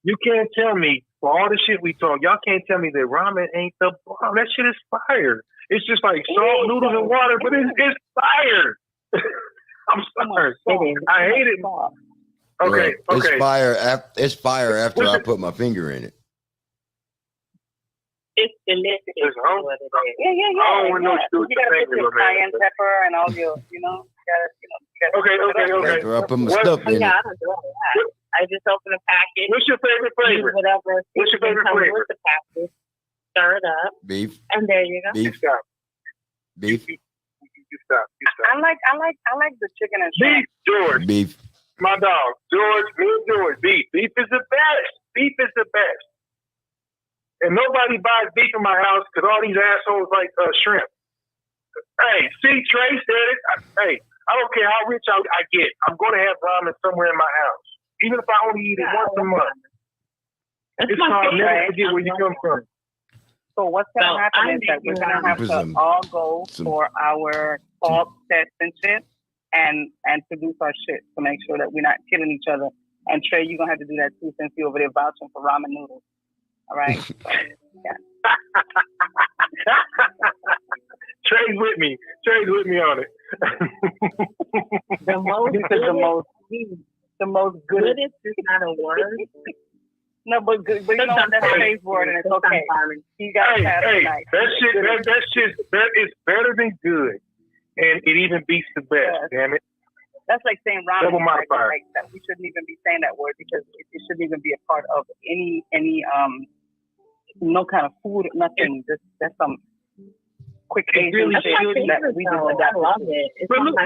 You can't tell me, for all the shit we talk, y'all can't tell me that ramen ain't the bomb. That shit is fire. It's just like salt, noodles, and water, but it's fire. I'm sorry. I hate it. Okay. It's fire after I put my finger in it. It's delicious. Yeah. Oh, no, you gotta put your cayenne pepper and all your, Okay. After I put my stuff in it. I don't do all that. I just open a package. What's your favorite flavor? Whatever. What's your favorite flavor? With the package. Stir it up. Beef. And there you go. Beef. Beef. You stop. I like the chicken and shrimp. Beef, George. Beef. My dog, George. Beef. Beef is the best. And nobody buys beef in my house because all these assholes like shrimp. Hey, see, Trey said it. I don't care how rich I get. I'm going to have ramen somewhere in my house. Even if I only eat it once a month. It's called never forget where you come from. So what's going to happen is that we're going to have to all go for our salt tests and shit and produce our shit to make sure that we're not killing each other. And Trey, you're going to have to do that too since you're over there vouching for ramen noodles. All right? Yeah. Trey's with me on it. The most good. Goodest is not a word. No, but good. But you know that's Trey's word, and it's okay. You got to pass tonight. That is better than good, and it even beats the best. Damn it. That's like saying ramen. Double modifier. Like that. We shouldn't even be saying that word because it shouldn't even be a part of any no kind of food, nothing. That's some quick Asian shit that we just adapt. I love it. It's look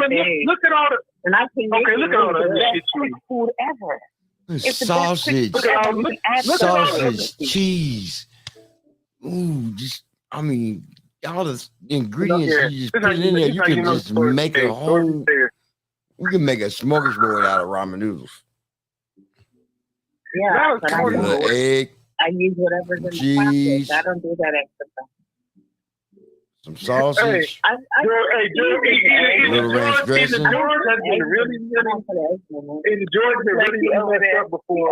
at all the. And I can look at all the shit quick food ever. Sausage, cheese. Ooh, all the ingredients you just put in there. You can just make a whole. We can make a smorgasbord out of ramen noodles. Yeah, but egg. I use whatever's in the cheese. package. I don't do that extra stuff. Some sausage. Little ranch dressing. George has been really messed up before.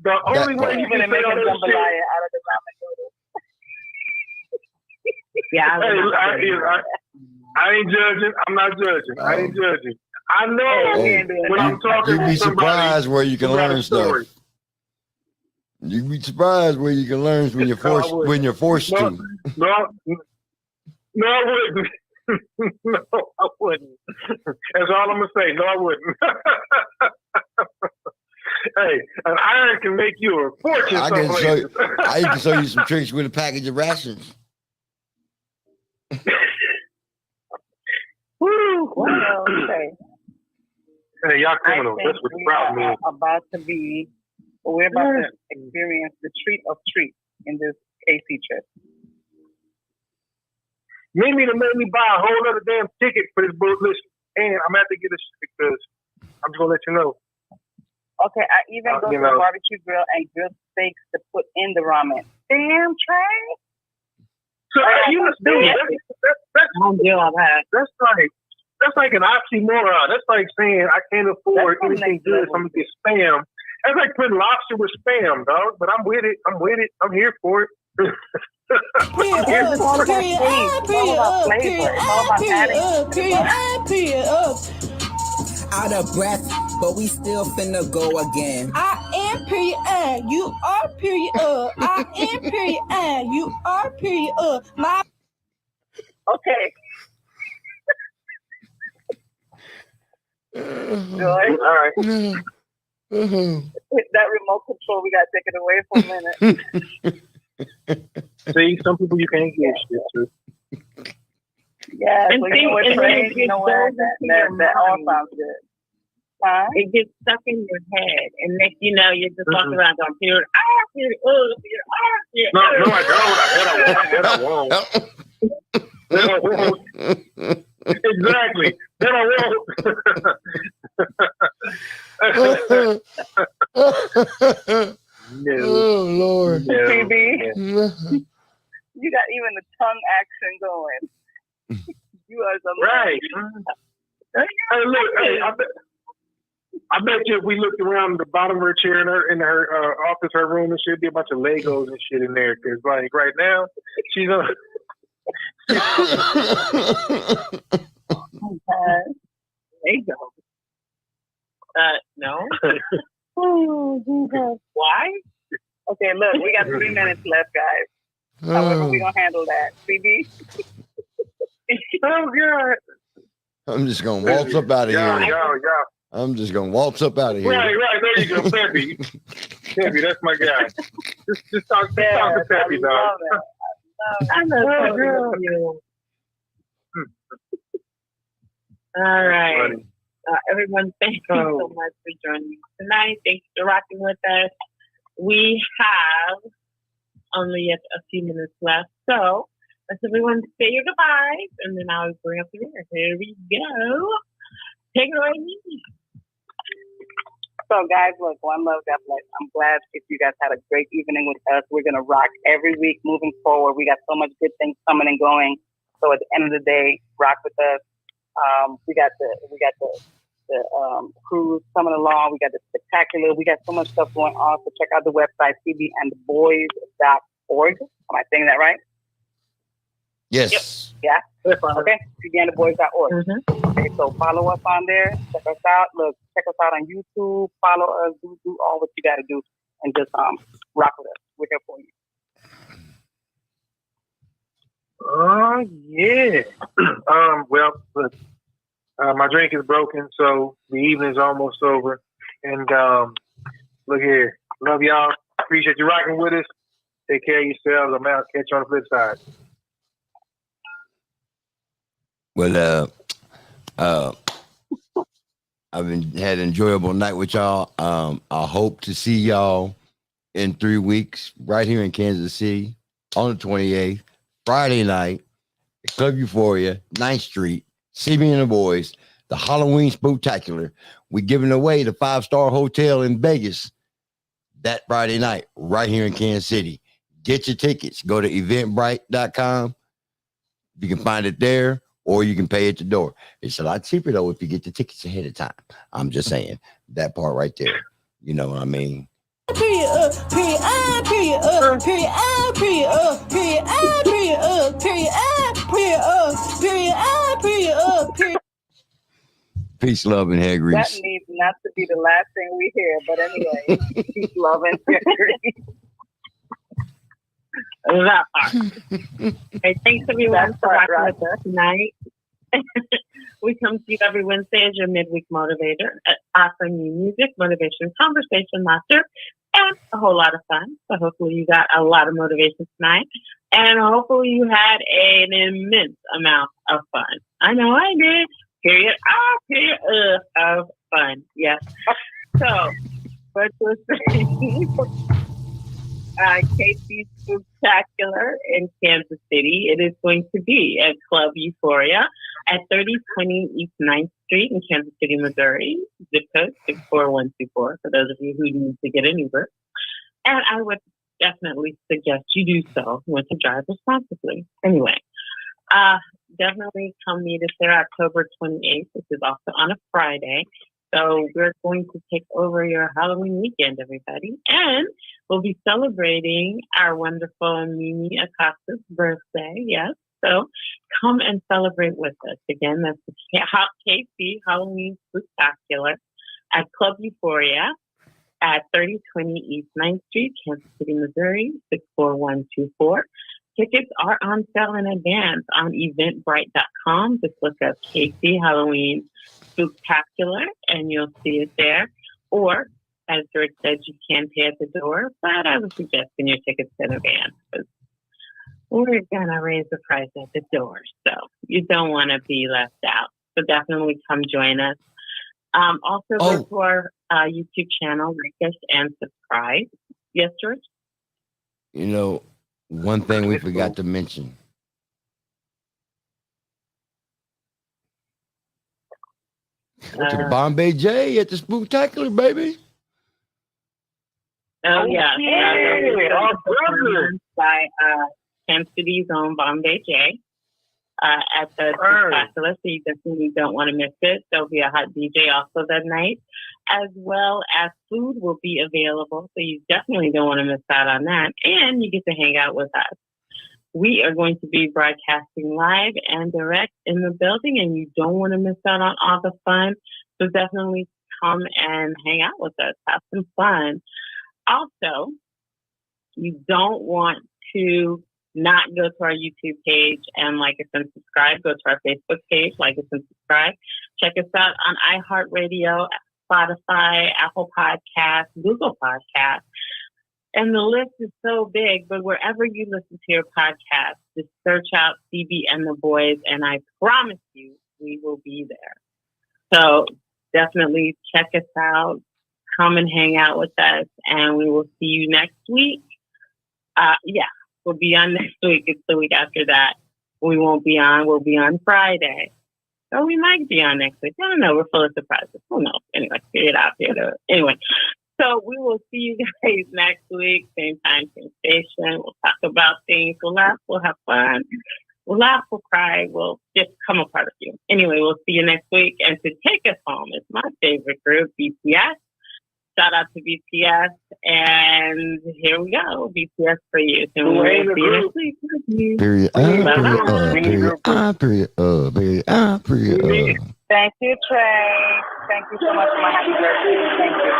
The only way you can make a jambalaya out of the ramen noodles. Yeah, I ain't judging. I'm not judging. I ain't judging. I know when I'm talking. You'd be surprised where you can learn stuff. You'd be surprised where you can learn when you're forced to. No, I wouldn't. No, I wouldn't. That's all I'm gonna say. No, I wouldn't. Hey, an iron can make you a fortune. I can show you some tricks with a package of rations. Woo! Well, okay. Hey, y'all I criminals. think That's what the we problem are is. about to be, we're about to experience the treat of treats in this KC trip. Mimi done made me buy a whole other damn ticket for this boat list, and I'm gonna have to get this because I'm just gonna let you know. Okay, I even go to the barbecue grill and grill steaks to put in the ramen. Damn, Trey. So you understand? That's like an oxymoron. That's like saying I can't afford anything good, so I'm gonna get spam. That's like putting lobster with spam, dog. But I'm with it. I'm here for it. Out of breath, but we still finna go again. I am period. You are period. I am period. You are period. My okay. All right. That remote control, we gotta take it away for a minute. See, some people you can't get shit to. Yeah, And so see, you know what, and Trey, then it you know gets what? That all sounds good. Huh? It gets stuck in your head, and next you know, you're just walking around going, period, period, period, No, I don't. I won't. Exactly. Then I won't. Oh, Lord. CB, you got even the tongue action going. You are the right. Hey, look, I bet you if we looked around the bottom of her chair in her office, her room, there should be a bunch of Legos and shit in there. Because, like, right now, she's on. Lego. No. Oh, Jesus. Why? Okay, look, we got 3 minutes left, guys. However, we're going to handle that. CB? Oh, God. I'm just going to waltz up out of here. Yeah. I'm just going to waltz up out of here. Right. There you go, Peppy. Peppy, that's my guy. Just talk to Peppy, dog. I love you. All right. Everyone, thank you so much for joining us tonight. Thanks for rocking with us. We have only a few minutes left, so let's everyone say your goodbyes, and then I'll bring up the rear. Here we go. Take it away, Mimi. So, guys, look, one love, God bless. I'm glad if you guys had a great evening with us. We're going to rock every week moving forward. We got so much good things coming and going. So at the end of the day, rock with us. We got the cruise coming along. We got the spectacular. We got so much stuff going on. So check out the website, cbandboys.org. Am I saying that right? Yes. Yep. Yeah. Okay. cbandboys.org. Okay. So follow us on there. Check us out. Look, check us out on YouTube. Follow us. Do all what you got to do, and just rock with us. We're here for you. Oh, yeah. Well, look, my drink is broken, so the evening's almost over. And look here. Love y'all. Appreciate you rocking with us. Take care of yourselves. I'm out. Catch you on the flip side. Well, I've had an enjoyable night with y'all. I hope to see y'all in 3 weeks right here in Kansas City on the 28th. Friday night, Club Euphoria, 9th Street, CB and the Boys, the Halloween Spooktacular. We're giving away the 5-star hotel in Vegas that Friday night, right here in Kansas City. Get your tickets. Go to eventbrite.com. You can find it there, or you can pay at the door. It's a lot cheaper, though, if you get the tickets ahead of time. I'm just saying that part right there. You know what I mean? Period, period, period, period, period, period, period, period. Peace, love, and hair grease. That needs not to be the last thing we hear, but anyway, peace, love, and hair grease. That part. Hey, thanks everyone for rocking with us tonight. We come to you every Wednesday as your midweek motivator, offering you music, motivation, conversation, laughter, and a whole lot of fun. So hopefully you got a lot of motivation tonight. And hopefully you had an immense amount of fun. I know I did. Period of fun. Yes. So, what was Casey's Spectacular in Kansas City? It is going to be at Club Euphoria at 3020 East 9th Street in Kansas City, Missouri. Zip code 64124 for those of you who need to get an Uber. And I would definitely suggest you do so when to drive responsibly. Anyway, definitely come meet us there October 28th, which is also on a Friday. So we're going to take over your Halloween weekend, everybody. And we'll be celebrating our wonderful Mimi Acosta's birthday. Yes. So come and celebrate with us. Again, that's the KC Halloween Spectacular at Club Euphoria at 3020 East 9th Street, Kansas City, Missouri, 64124. Tickets are on sale in advance on eventbrite.com. Just look up KC Halloween Spectacular and you'll see it there. Or, as George said, you can pay at the door, but I would suggest in your tickets in advance because we're going to raise the price at the door. So you don't want to be left out. So definitely come join us. Also, go to our YouTube channel, like us, and subscribe. Yes, George? You know, one thing we forgot to mention. Went to Bombay J at the Spooktacular, baby. Oh, yeah. By Kansas City's own Bombay J at the Spooktacular, so you definitely don't want to miss it. There'll be a hot DJ also that night, as well as food will be available, so you definitely don't want to miss out on that. And you get to hang out with us. We are going to be broadcasting live and direct in the building, and you don't want to miss out on all the fun. So definitely come and hang out with us. Have some fun. Also, you don't want to not go to our YouTube page and like us and subscribe. Go to our Facebook page, like us and subscribe. Check us out on iHeartRadio, Spotify, Apple Podcasts, Google Podcasts. And the list is so big, but wherever you listen to your podcast, just search out CB and the Boyz, and I promise you, we will be there. So definitely check us out. Come and hang out with us, and we will see you next week. We'll be on next week. It's the week after that. We won't be on. We'll be on Friday. Or we might be on next week. I don't know. We're full of surprises. Who knows? Anyway, figure it out. Anyway. So we will see you guys next week, same time, same station. We'll talk about things. We'll laugh. We'll have fun. We'll laugh. We'll cry. We'll just come apart with you. Anyway, we'll see you next week. And to take us home is my favorite group, BTS. Shout out to BTS. And here we go. BTS for you. And we'll see you next week. Period. Period. Thank you, Trey. Thank you so much for my happy birthday. Thank you.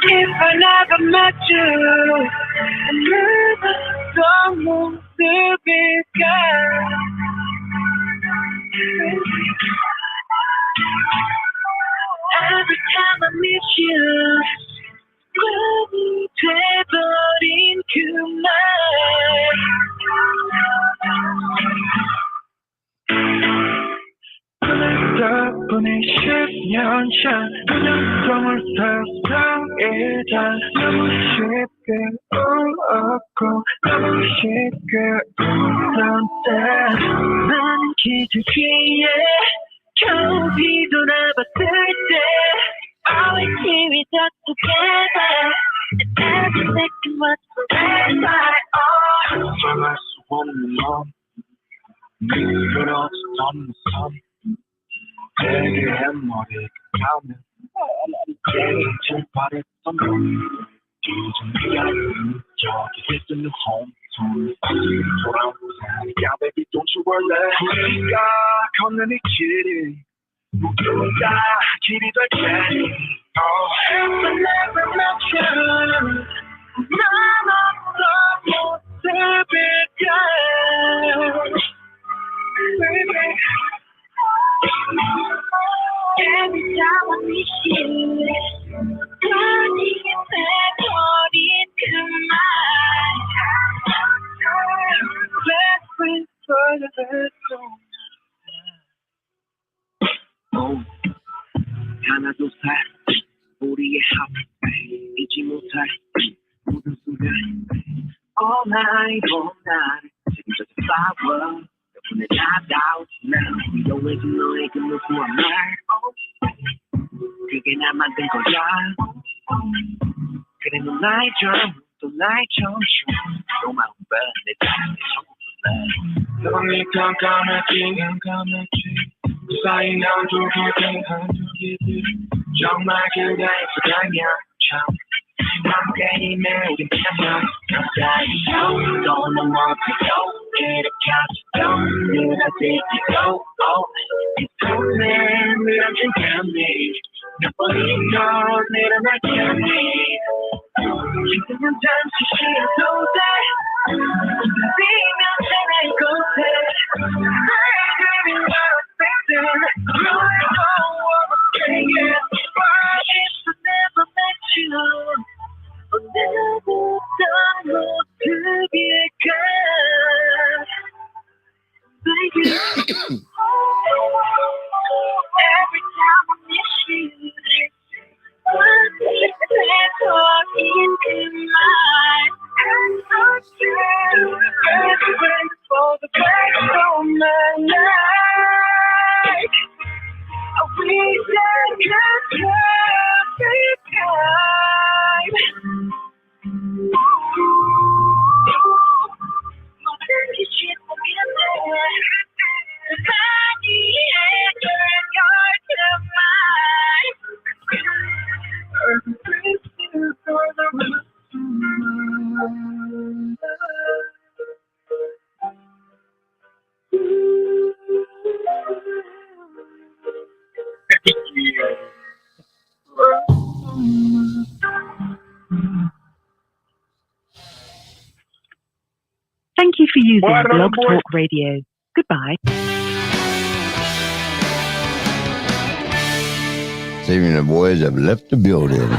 If I never met you, I never someone to be scared. Every time I miss you, we'll travel into 덕분에 10년 전 감정을 사랑이다 너무 쉽게 울었고 너무 쉽게 웃었대 나는 기적 위에 겨우 뒤돌아봤을 때 Always here with us together And every second was forever 정말 수 없는 넌 늘어졌던 선 되게 머리가 가면 제일 바랬던 건 뒤진 미안한 저기 있는 홈톤 돌아오자 Yeah baby don't you worry 우리가 걷는 이 길이 누구가 길이 될 테니 If I never met you 난 없어 모습일까 Baby Every time I miss you burning in that body tonight Best friends for the best 하나 둘 셋 우리의 합 잊지 못할 모든 순간 All night all night 지금 저기 flower 덕분에 나다운 now 이동해진 너의 그 모습과 말 그게 나 만든 거야 그래 넌 나의 점 또 나의 점수 너 마음 내 삶의 천국을 너니 깜깜했지 그 사이 난 두기지 정말 그대 있어가냐 참 함께이네 우린 편한 가까이 don't know what to do 이렇게 하지도 느닷없이도 이토네 느껴진 감이 몇 번이고 늘어날 감이 지금은 잠시 쉬어도 돼 웃으면 생할 곳에 Baby, you're affected Really don't overthink it Why if I never met you 오늘부터 모습일까 Baby Every time I miss you Let's talk into mine Best friends for the best of my life We take a perfect time 모든 게 지나가네 많이 해결 tonight Everything for the rest of my Thank you for using Blog Talk Radio. Goodbye. Saving the boys have left the building.